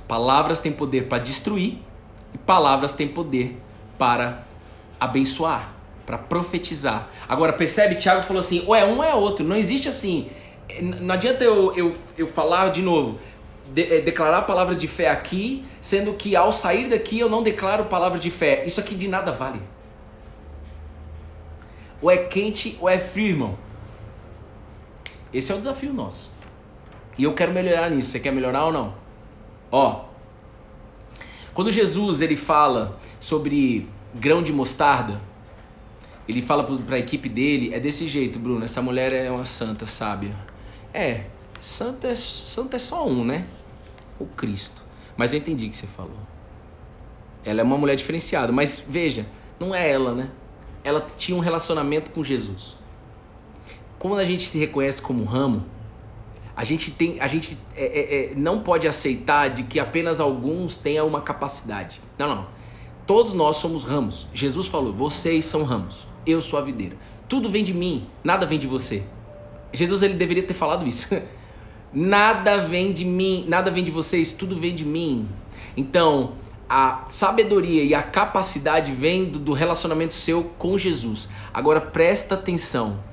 Palavras têm poder para destruir e palavras têm poder para abençoar, para profetizar. Agora percebe, Tiago falou assim: ou é um ou é outro. Não existe assim, Não adianta eu falar de novo, declarar palavras de fé aqui, sendo que ao sair daqui eu não declaro palavras de fé. Isso aqui de nada vale. Ou é quente ou é frio, irmão. Esse é o desafio nosso. E eu quero melhorar nisso. Você quer melhorar ou não? Ó, quando Jesus ele fala sobre grão de mostarda, ele fala para a equipe dele, é desse jeito, Bruno, essa mulher é uma santa, sábia. Santo é só um, né? O Cristo. Mas eu entendi o que você falou. Ela é uma mulher diferenciada, mas veja, não é ela, né? Ela tinha um relacionamento com Jesus. Quando a gente se reconhece como ramo, a gente não pode aceitar de que apenas alguns tenham uma capacidade. Não. Todos nós somos ramos. Jesus falou, vocês são ramos, eu sou a videira. Tudo vem de mim, nada vem de você. Jesus ele deveria ter falado isso. Nada vem de mim, nada vem de vocês, tudo vem de mim. Então, a sabedoria e a capacidade vem do relacionamento seu com Jesus. Agora presta atenção.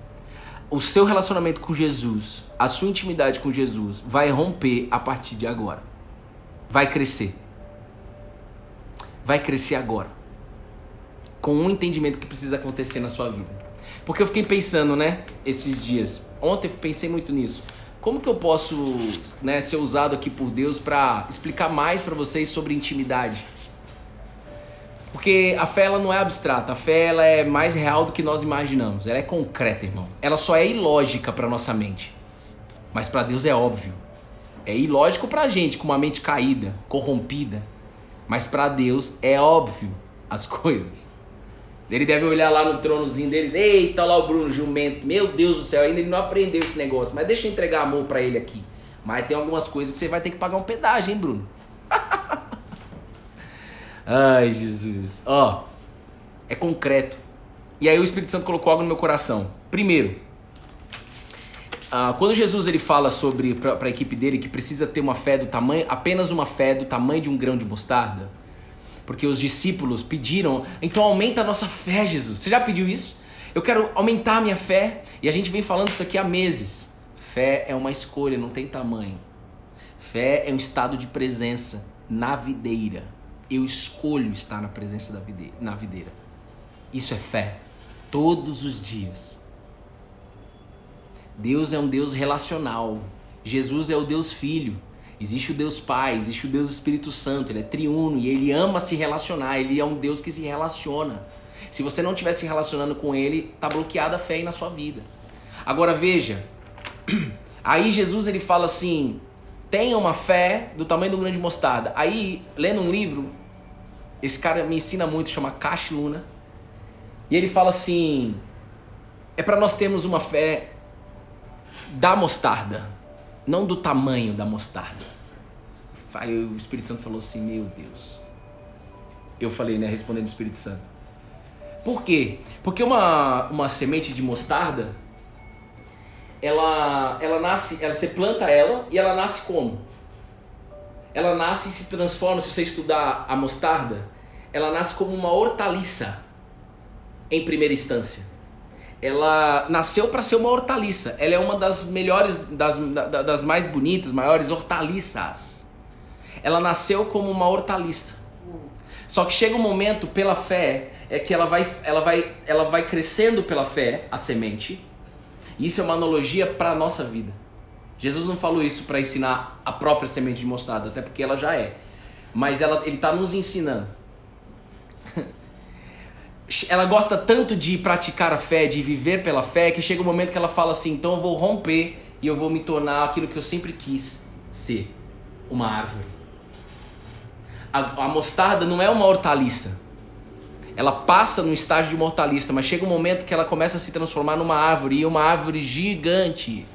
O seu relacionamento com Jesus, a sua intimidade com Jesus vai romper a partir de agora. Vai crescer. Vai crescer agora. Com um entendimento que precisa acontecer na sua vida. Porque eu fiquei pensando, né, esses dias. Ontem eu pensei muito nisso. Como que eu posso, né, ser usado aqui por Deus para explicar mais para vocês sobre intimidade? Porque a fé ela não é abstrata, a fé ela é mais real do que nós imaginamos. Ela é concreta, irmão. Ela só é ilógica para nossa mente. Mas para Deus é óbvio. É ilógico pra gente, com uma mente caída, corrompida. Mas para Deus é óbvio as coisas. Ele deve olhar lá no tronozinho deles. Eita, lá o Bruno jumento. Meu Deus do céu, ainda ele não aprendeu esse negócio. Mas deixa eu entregar amor para ele aqui. Mas tem algumas coisas que você vai ter que pagar um pedágio, hein, Bruno? Ai, Jesus. Ó, é concreto. E aí o Espírito Santo colocou algo no meu coração. Primeiro, quando Jesus ele fala sobre para a equipe dele que precisa ter uma fé do tamanho, apenas uma fé do tamanho de um grão de mostarda, porque os discípulos pediram, então aumenta a nossa fé, Jesus. Você já pediu isso? Eu quero aumentar a minha fé. E a gente vem falando isso aqui há meses. Fé é uma escolha, não tem tamanho. Fé é um estado de presença na videira. Eu escolho estar na presença na videira. Isso é fé. Todos os dias. Deus é um Deus relacional. Jesus é o Deus Filho. Existe o Deus Pai, existe o Deus Espírito Santo. Ele é triuno e ele ama se relacionar. Ele é um Deus que se relaciona. Se você não estiver se relacionando com ele, está bloqueada a fé aí na sua vida. Agora veja. Aí Jesus ele fala assim... Tenha uma fé do tamanho de um grão de mostarda. Aí, lendo um livro, esse cara me ensina muito, chama Cash Luna. E ele fala assim, é para nós termos uma fé da mostarda, não do tamanho da mostarda. Aí o Espírito Santo falou assim, meu Deus. Eu falei, né, respondendo o Espírito Santo. Por quê? Porque uma semente de mostarda... Ela nasce, você planta ela e ela nasce como? Ela nasce e se transforma, se você estudar a mostarda, ela nasce como uma hortaliça em primeira instância. Ela nasceu para ser uma hortaliça. Ela é uma das melhores, das mais bonitas, maiores hortaliças. Ela nasceu como uma hortaliça. Só que chega um momento pela fé, é que ela vai crescendo pela fé, a semente. Isso é uma analogia para a nossa vida. Jesus não falou isso para ensinar a própria semente de mostarda, até porque ela já é. Mas ele está nos ensinando. Ela gosta tanto de praticar a fé, de viver pela fé, que chega um momento que ela fala assim, então eu vou romper e eu vou me tornar aquilo que eu sempre quis ser, uma árvore. A mostarda não é uma hortaliça. Ela passa no estágio de uma hortaliça, mas chega um momento que ela começa a se transformar numa árvore, e uma árvore gigante.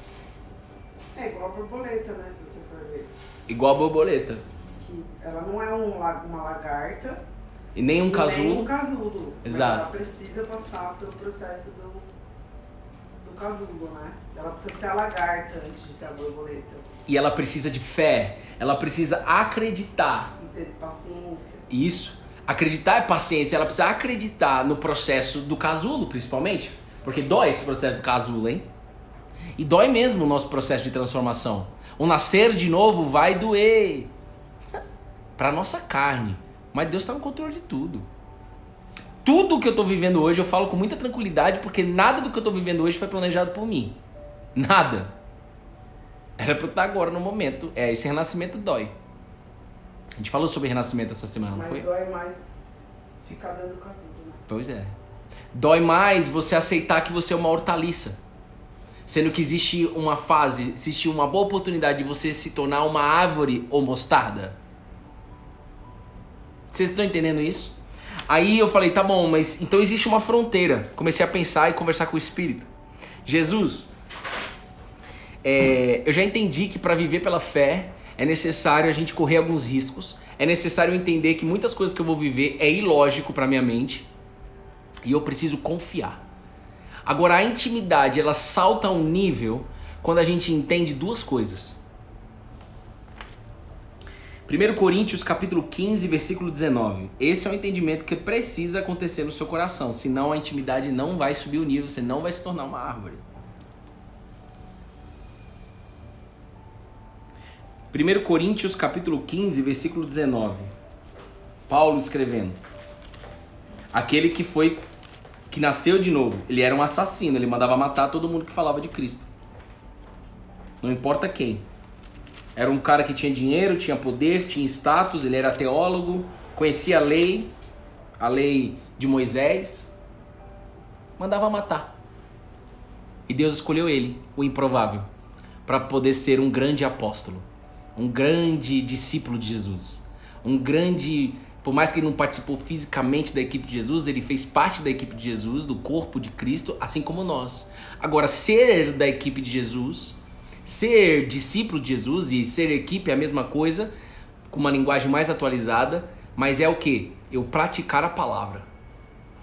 É igual a borboleta, né, se você for ver. Igual a borboleta. Que ela não é uma lagarta. E nem um casulo. Nem um casulo. Exato. Mas ela precisa passar pelo processo do casulo, né? Ela precisa ser a lagarta antes de ser a borboleta. E ela precisa de fé, ela precisa acreditar. E ter paciência. Isso. Acreditar é paciência, ela precisa acreditar no processo do casulo, principalmente. Porque dói esse processo do casulo, hein? E dói mesmo o nosso processo de transformação. O nascer de novo vai doer para nossa carne, mas Deus está no controle de tudo. Tudo que eu estou vivendo hoje eu falo com muita tranquilidade, porque nada do que eu estou vivendo hoje foi planejado por mim. Nada. Era para eu estar agora no momento. Esse renascimento dói. A gente falou sobre renascimento essa semana, não foi? Mas dói mais ficar dando casulo, né? Pois é. Dói mais você aceitar que você é uma hortaliça. Sendo que existe uma fase, existe uma boa oportunidade de você se tornar uma árvore ou mostarda. Vocês estão entendendo isso? Aí eu falei, tá bom, mas então existe uma fronteira. Comecei a pensar e conversar com o Espírito. Jesus, eu já entendi que para viver pela fé é necessário a gente correr alguns riscos. É necessário entender que muitas coisas que eu vou viver é ilógico para minha mente. E eu preciso confiar. Agora a intimidade, ela salta a um nível quando a gente entende duas coisas. 1 Coríntios capítulo 15, versículo 19. Esse é o entendimento que precisa acontecer no seu coração. Senão a intimidade não vai subir o nível, você não vai se tornar uma árvore. 1 Coríntios capítulo 15, versículo 19. Paulo escrevendo. Aquele que nasceu de novo, ele era um assassino, ele mandava matar todo mundo que falava de Cristo. Não importa quem. Era um cara que tinha dinheiro, tinha poder, tinha status, ele era teólogo, conhecia a lei de Moisés, mandava matar. E Deus escolheu ele, o improvável, para poder ser um grande apóstolo, um grande discípulo de Jesus, um grande... Por mais que ele não participou fisicamente da equipe de Jesus, ele fez parte da equipe de Jesus, do corpo de Cristo, assim como nós. Agora, ser da equipe de Jesus, ser discípulo de Jesus e ser equipe é a mesma coisa, com uma linguagem mais atualizada, mas é o quê? Eu praticar a palavra.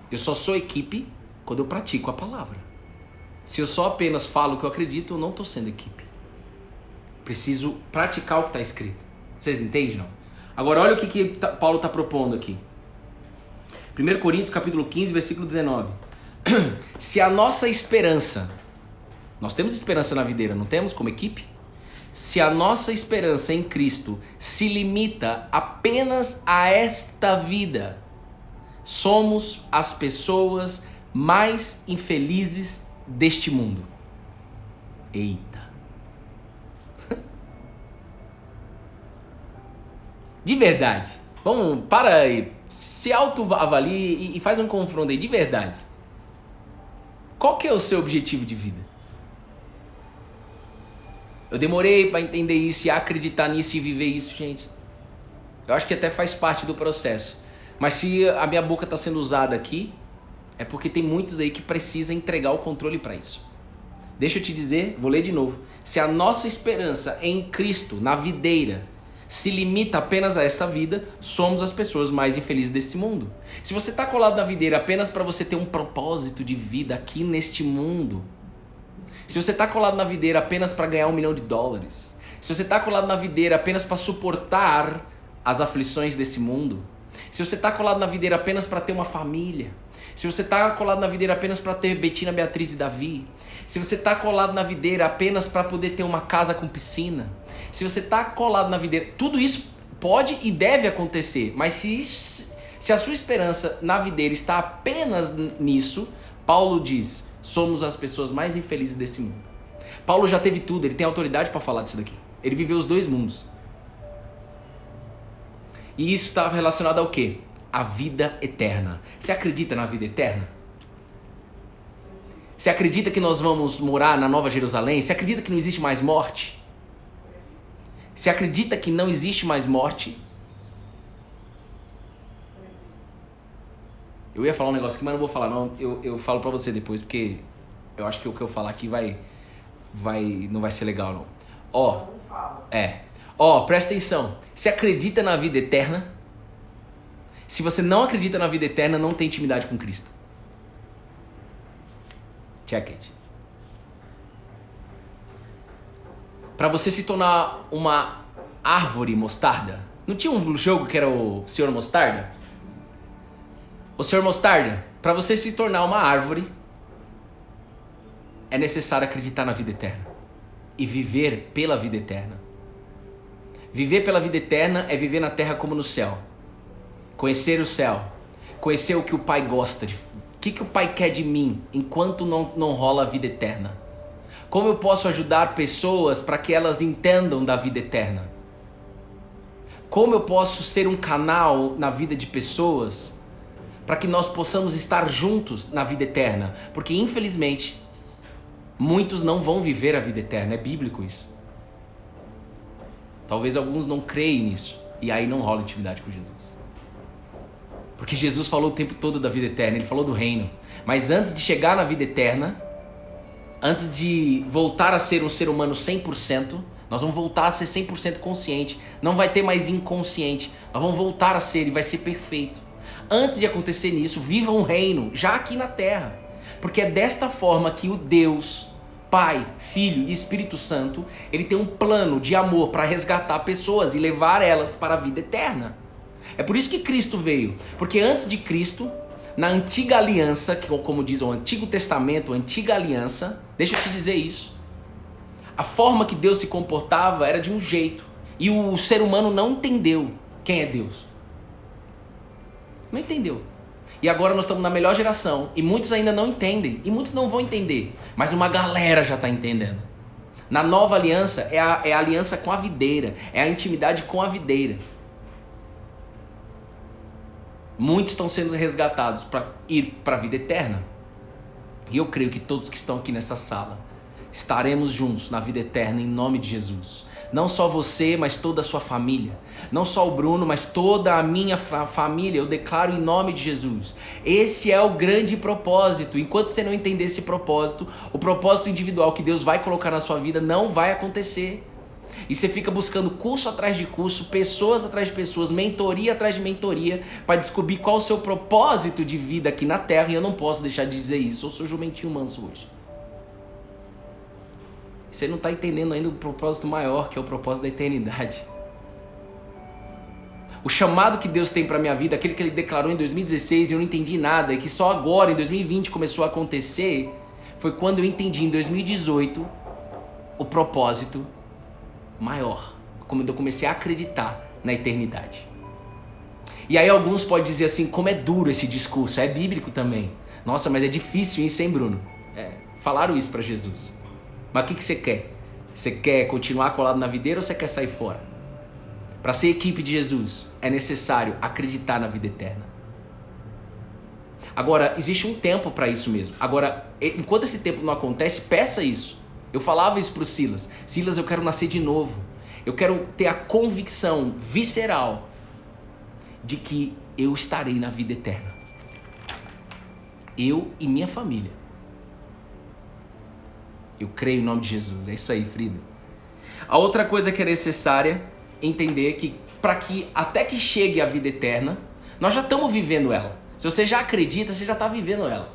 Eu só sou equipe quando eu pratico a palavra. Se eu só apenas falo o que eu acredito, eu não estou sendo equipe. Preciso praticar o que está escrito. Vocês entendem, não? Agora olha o que Paulo está propondo aqui. 1 Coríntios capítulo 15, versículo 19. Se a nossa esperança... Nós temos esperança na videira, não temos como equipe? Se a nossa esperança em Cristo se limita apenas a esta vida, somos as pessoas mais infelizes deste mundo. Eita. De verdade. Vamos, para aí. Se autoavalie e faz um confronto aí. De verdade. Qual que é o seu objetivo de vida? Eu demorei para entender isso e acreditar nisso e viver isso, gente. Eu acho que até faz parte do processo. Mas se a minha boca está sendo usada aqui, é porque tem muitos aí que precisam entregar o controle para isso. Deixa eu te dizer, vou ler de novo. Se a nossa esperança em Cristo, na videira, se limita apenas a esta vida, somos as pessoas mais infelizes desse mundo. Se você está colado na videira apenas para você ter um propósito de vida aqui neste mundo, se você está colado na videira apenas para ganhar $1 milhão, se você está colado na videira apenas para suportar as aflições desse mundo, se você está colado na videira apenas para ter uma família, se você está colado na videira apenas para ter Betina, Beatriz e Davi, se você está colado na videira apenas para poder ter uma casa com piscina, se você está colado na videira, tudo isso pode e deve acontecer, mas se a sua esperança na videira está apenas nisso, Paulo diz, somos as pessoas mais infelizes desse mundo. Paulo já teve tudo, ele tem autoridade para falar disso daqui. Ele viveu os dois mundos. E isso está relacionado ao quê? A vida eterna. Você acredita na vida eterna? Você acredita que nós vamos morar na Nova Jerusalém? Você acredita que não existe mais morte? Você acredita que não existe mais morte? Eu ia falar um negócio aqui, mas não vou falar não. Eu falo pra você depois, porque eu acho que o que eu falar aqui não vai ser legal não. Presta atenção. Você acredita na vida eterna? Se você não acredita na vida eterna, não tem intimidade com Cristo. Check it. Para você se tornar uma árvore mostarda. Não tinha um jogo que era o Senhor Mostarda? O Senhor Mostarda, para você se tornar uma árvore, é necessário acreditar na vida eterna e viver pela vida eterna. Viver pela vida eterna é viver na terra como no céu. Conhecer o céu, conhecer o que o Pai gosta, o que o Pai quer de mim enquanto não rola a vida eterna. Como eu posso ajudar pessoas para que elas entendam da vida eterna? Como eu posso ser um canal na vida de pessoas para que nós possamos estar juntos na vida eterna? Porque infelizmente muitos não vão viver a vida eterna, é bíblico isso. Talvez alguns não creem nisso e aí não rola intimidade com Jesus. Porque Jesus falou o tempo todo da vida eterna, ele falou do reino. Mas antes de chegar na vida eterna, antes de voltar a ser um ser humano 100%, nós vamos voltar a ser 100% consciente. Não vai ter mais inconsciente. Nós vamos voltar a ser e vai ser perfeito. Antes de acontecer nisso, viva um reino já aqui na terra. Porque é desta forma que o Deus, Pai, Filho e Espírito Santo, ele tem um plano de amor para resgatar pessoas e levar elas para a vida eterna. É por isso que Cristo veio. Porque antes de Cristo, na antiga aliança, como diz o Antigo Testamento, a antiga aliança, deixa eu te dizer isso. A forma que Deus se comportava era de um jeito. E o ser humano não entendeu quem é Deus. Não entendeu. E agora nós estamos na melhor geração. E muitos ainda não entendem. E muitos não vão entender. Mas uma galera já está entendendo. Na nova aliança é a aliança com a videira. É a intimidade com a videira. Muitos estão sendo resgatados para ir para a vida eterna. E eu creio que todos que estão aqui nessa sala estaremos juntos na vida eterna em nome de Jesus. Não só você, mas toda a sua família. Não só o Bruno, mas toda a minha família. Eu declaro em nome de Jesus. Esse é o grande propósito. Enquanto você não entender esse propósito, o propósito individual que Deus vai colocar na sua vida não vai acontecer. E você fica buscando curso atrás de curso, pessoas atrás de pessoas, mentoria atrás de mentoria, para descobrir qual o seu propósito de vida aqui na Terra. E eu não posso deixar de dizer isso. Eu sou jumentinho manso hoje. Você não está entendendo ainda o propósito maior, que é o propósito da eternidade. O chamado que Deus tem para minha vida, aquele que Ele declarou em 2016 e eu não entendi nada, e que só agora, em 2020, começou a acontecer, foi quando eu entendi, em 2018, o propósito maior. Como eu comecei a acreditar na eternidade. E aí alguns podem dizer assim, como é duro esse discurso, é bíblico também. Nossa, mas é difícil isso, hein, Bruno? Falaram isso para Jesus. Mas o que você quer? Você quer continuar colado na videira ou você quer sair fora? Para ser equipe de Jesus, é necessário acreditar na vida eterna. Agora, existe um tempo para isso mesmo. Agora, enquanto esse tempo não acontece, peça isso. Eu falava isso para o Silas. Silas, eu quero nascer de novo. Eu quero ter a convicção visceral de que eu estarei na vida eterna. Eu e minha família. Eu creio em nome de Jesus. É isso aí, Frida. A outra coisa que é necessária entender que para que até que chegue a vida eterna, nós já estamos vivendo ela. Se você já acredita, você já está vivendo ela.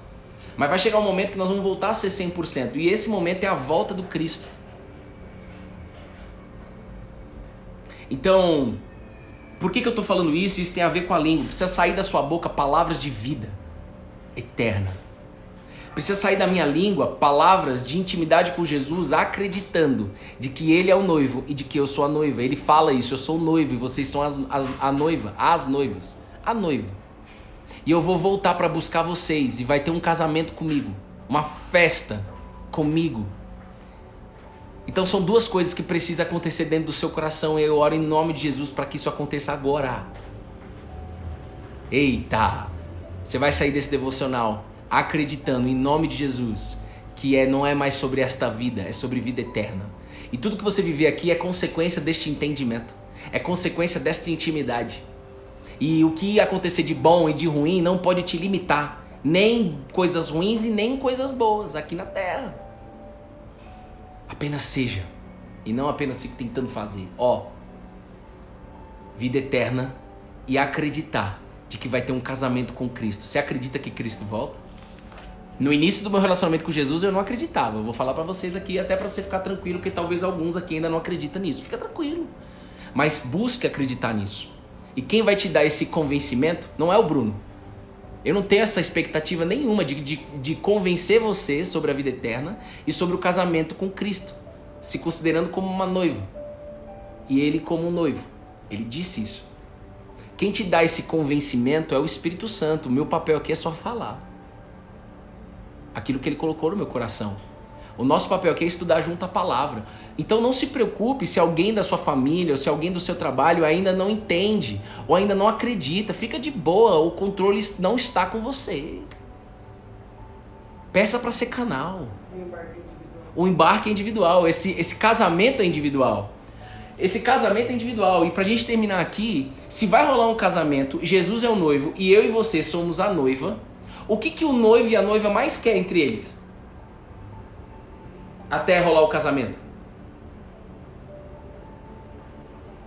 Mas vai chegar um momento que nós vamos voltar a ser 100%. E esse momento é a volta do Cristo. Então, por que eu estou falando isso? Isso tem a ver com a língua. Precisa sair da sua boca palavras de vida eterna. Precisa sair da minha língua palavras de intimidade com Jesus, acreditando de que Ele é o noivo e de que eu sou a noiva. Ele fala isso, eu sou o noivo e vocês são a noiva, as noivas, a noiva. E eu vou voltar para buscar vocês e vai ter um casamento comigo, uma festa comigo. Então são duas coisas que precisam acontecer dentro do seu coração e eu oro em nome de Jesus para que isso aconteça agora. Eita! Você vai sair desse devocional acreditando em nome de Jesus que não é mais sobre esta vida, é sobre vida eterna. E tudo que você viver aqui é consequência deste entendimento, é consequência desta intimidade. E o que acontecer de bom e de ruim não pode te limitar, nem coisas ruins e nem coisas boas aqui na terra. Apenas seja, e não apenas fique tentando fazer. Vida eterna e acreditar de que vai ter um casamento com Cristo. Você acredita que Cristo volta? No início do meu relacionamento com Jesus eu não acreditava. Eu vou falar pra vocês aqui até pra você ficar tranquilo, porque talvez alguns aqui ainda não acreditam nisso. Fica tranquilo. Mas busque acreditar nisso. E quem vai te dar esse convencimento não é o Bruno. Eu não tenho essa expectativa nenhuma de convencer você sobre a vida eterna e sobre o casamento com Cristo, se considerando como uma noiva e ele como um noivo. Ele disse isso. Quem te dá esse convencimento é o Espírito Santo. O meu papel aqui é só falar aquilo que ele colocou no meu coração. O nosso papel aqui é estudar junto a palavra. Então não se preocupe se alguém da sua família ou se alguém do seu trabalho ainda não entende ou ainda não acredita. Fica de boa, o controle não está com você. Peça para ser canal. O embarque é individual. Esse casamento é individual. Esse casamento é individual. E pra gente terminar aqui, se vai rolar um casamento, Jesus é o noivo e eu e você somos a noiva, o que o noivo e a noiva mais querem entre eles? Até rolar o casamento.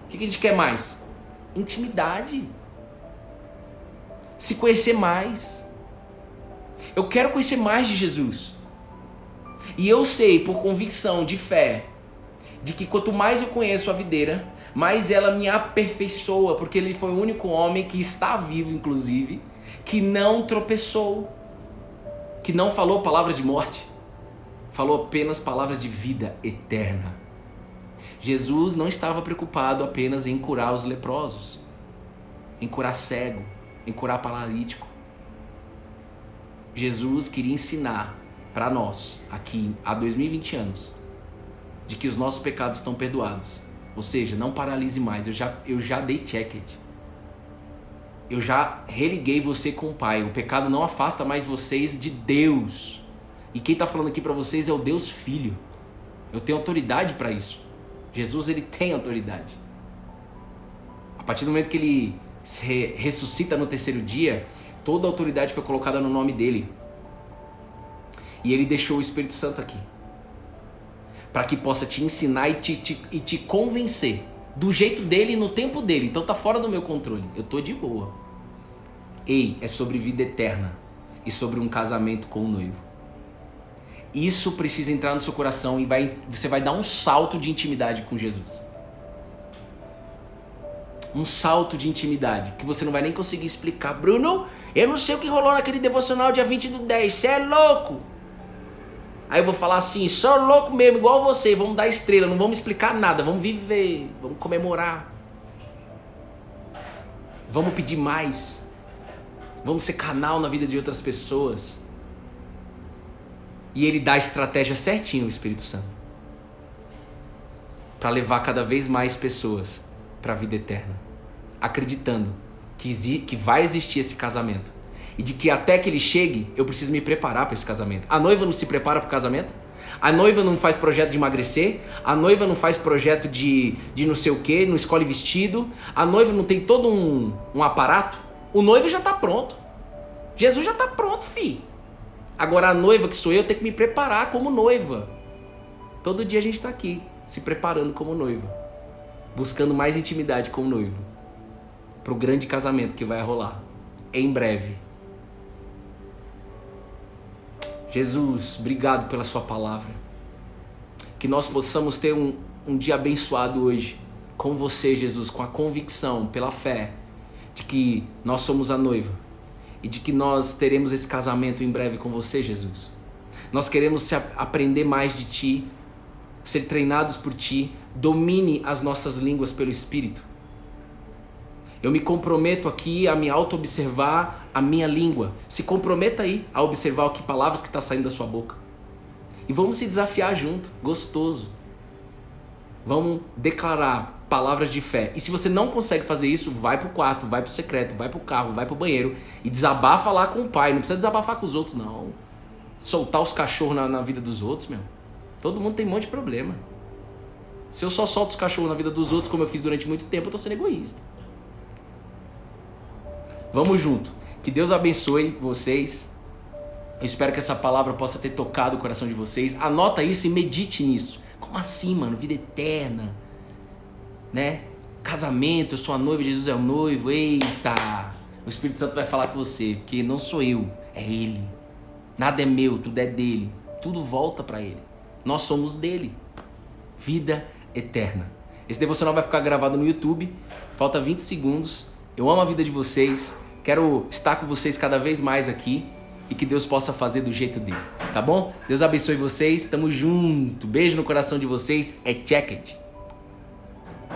O que a gente quer mais? Intimidade. Se conhecer mais. Eu quero conhecer mais de Jesus. E eu sei, por convicção de fé, de que quanto mais eu conheço a videira, mais ela me aperfeiçoa, porque ele foi o único homem que está vivo, inclusive, que não tropeçou, que não falou palavras de morte, falou apenas palavras de vida eterna. Jesus não estava preocupado apenas em curar os leprosos, em curar cego, em curar paralítico. Jesus queria ensinar para nós, aqui há 2020 anos, de que os nossos pecados estão perdoados. Ou seja, não paralise mais. Eu já dei check-it. Eu já religuei você com o Pai. O pecado não afasta mais vocês de Deus. E quem está falando aqui para vocês é o Deus Filho. Eu tenho autoridade para isso. Jesus, ele tem autoridade. A partir do momento que ele ressuscita no terceiro dia, toda a autoridade foi colocada no nome dele. E ele deixou o Espírito Santo aqui, para que possa te ensinar e te convencer do jeito dele e no tempo dele. Então tá fora do meu controle, eu tô de boa. Ei, é sobre vida eterna e sobre um casamento com o noivo. Isso precisa entrar no seu coração e você vai dar um salto de intimidade com Jesus. Um salto de intimidade que você não vai nem conseguir explicar. Bruno, eu não sei o que rolou naquele devocional dia 20/10, você é louco? Aí eu vou falar assim, sou louco mesmo, igual você, vamos dar estrela, não vamos explicar nada, vamos viver, vamos comemorar. Vamos pedir mais. Vamos ser canal na vida de outras pessoas. E ele dá a estratégia certinho, o Espírito Santo, para levar cada vez mais pessoas para a vida eterna, acreditando que vai existir esse casamento. E de que até que ele chegue, eu preciso me preparar para esse casamento. A noiva não se prepara para o casamento? A noiva não faz projeto de emagrecer? A noiva não faz projeto de não sei o que, não escolhe vestido? A noiva não tem todo um aparato? O noivo já está pronto. Jesus já está pronto, filho. Agora a noiva que sou eu tenho que me preparar como noiva. Todo dia a gente está aqui, se preparando como noiva. Buscando mais intimidade com o noivo. Para o grande casamento que vai rolar. Em breve. Jesus, obrigado pela sua palavra. Que nós possamos ter um dia abençoado hoje. Com você, Jesus, com a convicção, pela fé, de que nós somos a noiva. E de que nós teremos esse casamento em breve com você, Jesus. Nós queremos aprender mais de Ti, ser treinados por Ti. Domine as nossas línguas pelo Espírito. Eu me comprometo aqui a me auto-observar a minha língua. Se comprometa aí a observar que palavras que está saindo da sua boca. E vamos se desafiar junto, gostoso. Vamos declarar palavras de fé. E se você não consegue fazer isso, vai pro quarto, vai pro secreto, vai pro carro, vai pro banheiro e desabafa lá com o Pai. Não precisa desabafar com os outros, não. Soltar os cachorros na vida dos outros, meu. Todo mundo tem um monte de problema. Se eu só solto os cachorros na vida dos outros, como eu fiz durante muito tempo, eu tô sendo egoísta. Vamos junto. Que Deus abençoe vocês. Eu espero que essa palavra possa ter tocado o coração de vocês. Anota isso e medite nisso. Como assim, mano? Vida eterna. Né? Casamento, eu sou a noiva, Jesus é o noivo. Eita! O Espírito Santo vai falar com você. Porque não sou eu, é Ele. Nada é meu, tudo é dele. Tudo volta para Ele. Nós somos dele. Vida eterna. Esse devocional vai ficar gravado no YouTube. Falta 20 segundos. Eu amo a vida de vocês. Quero estar com vocês cada vez mais aqui e que Deus possa fazer do jeito dele, tá bom? Deus abençoe vocês, tamo junto. Beijo no coração de vocês, é Check It.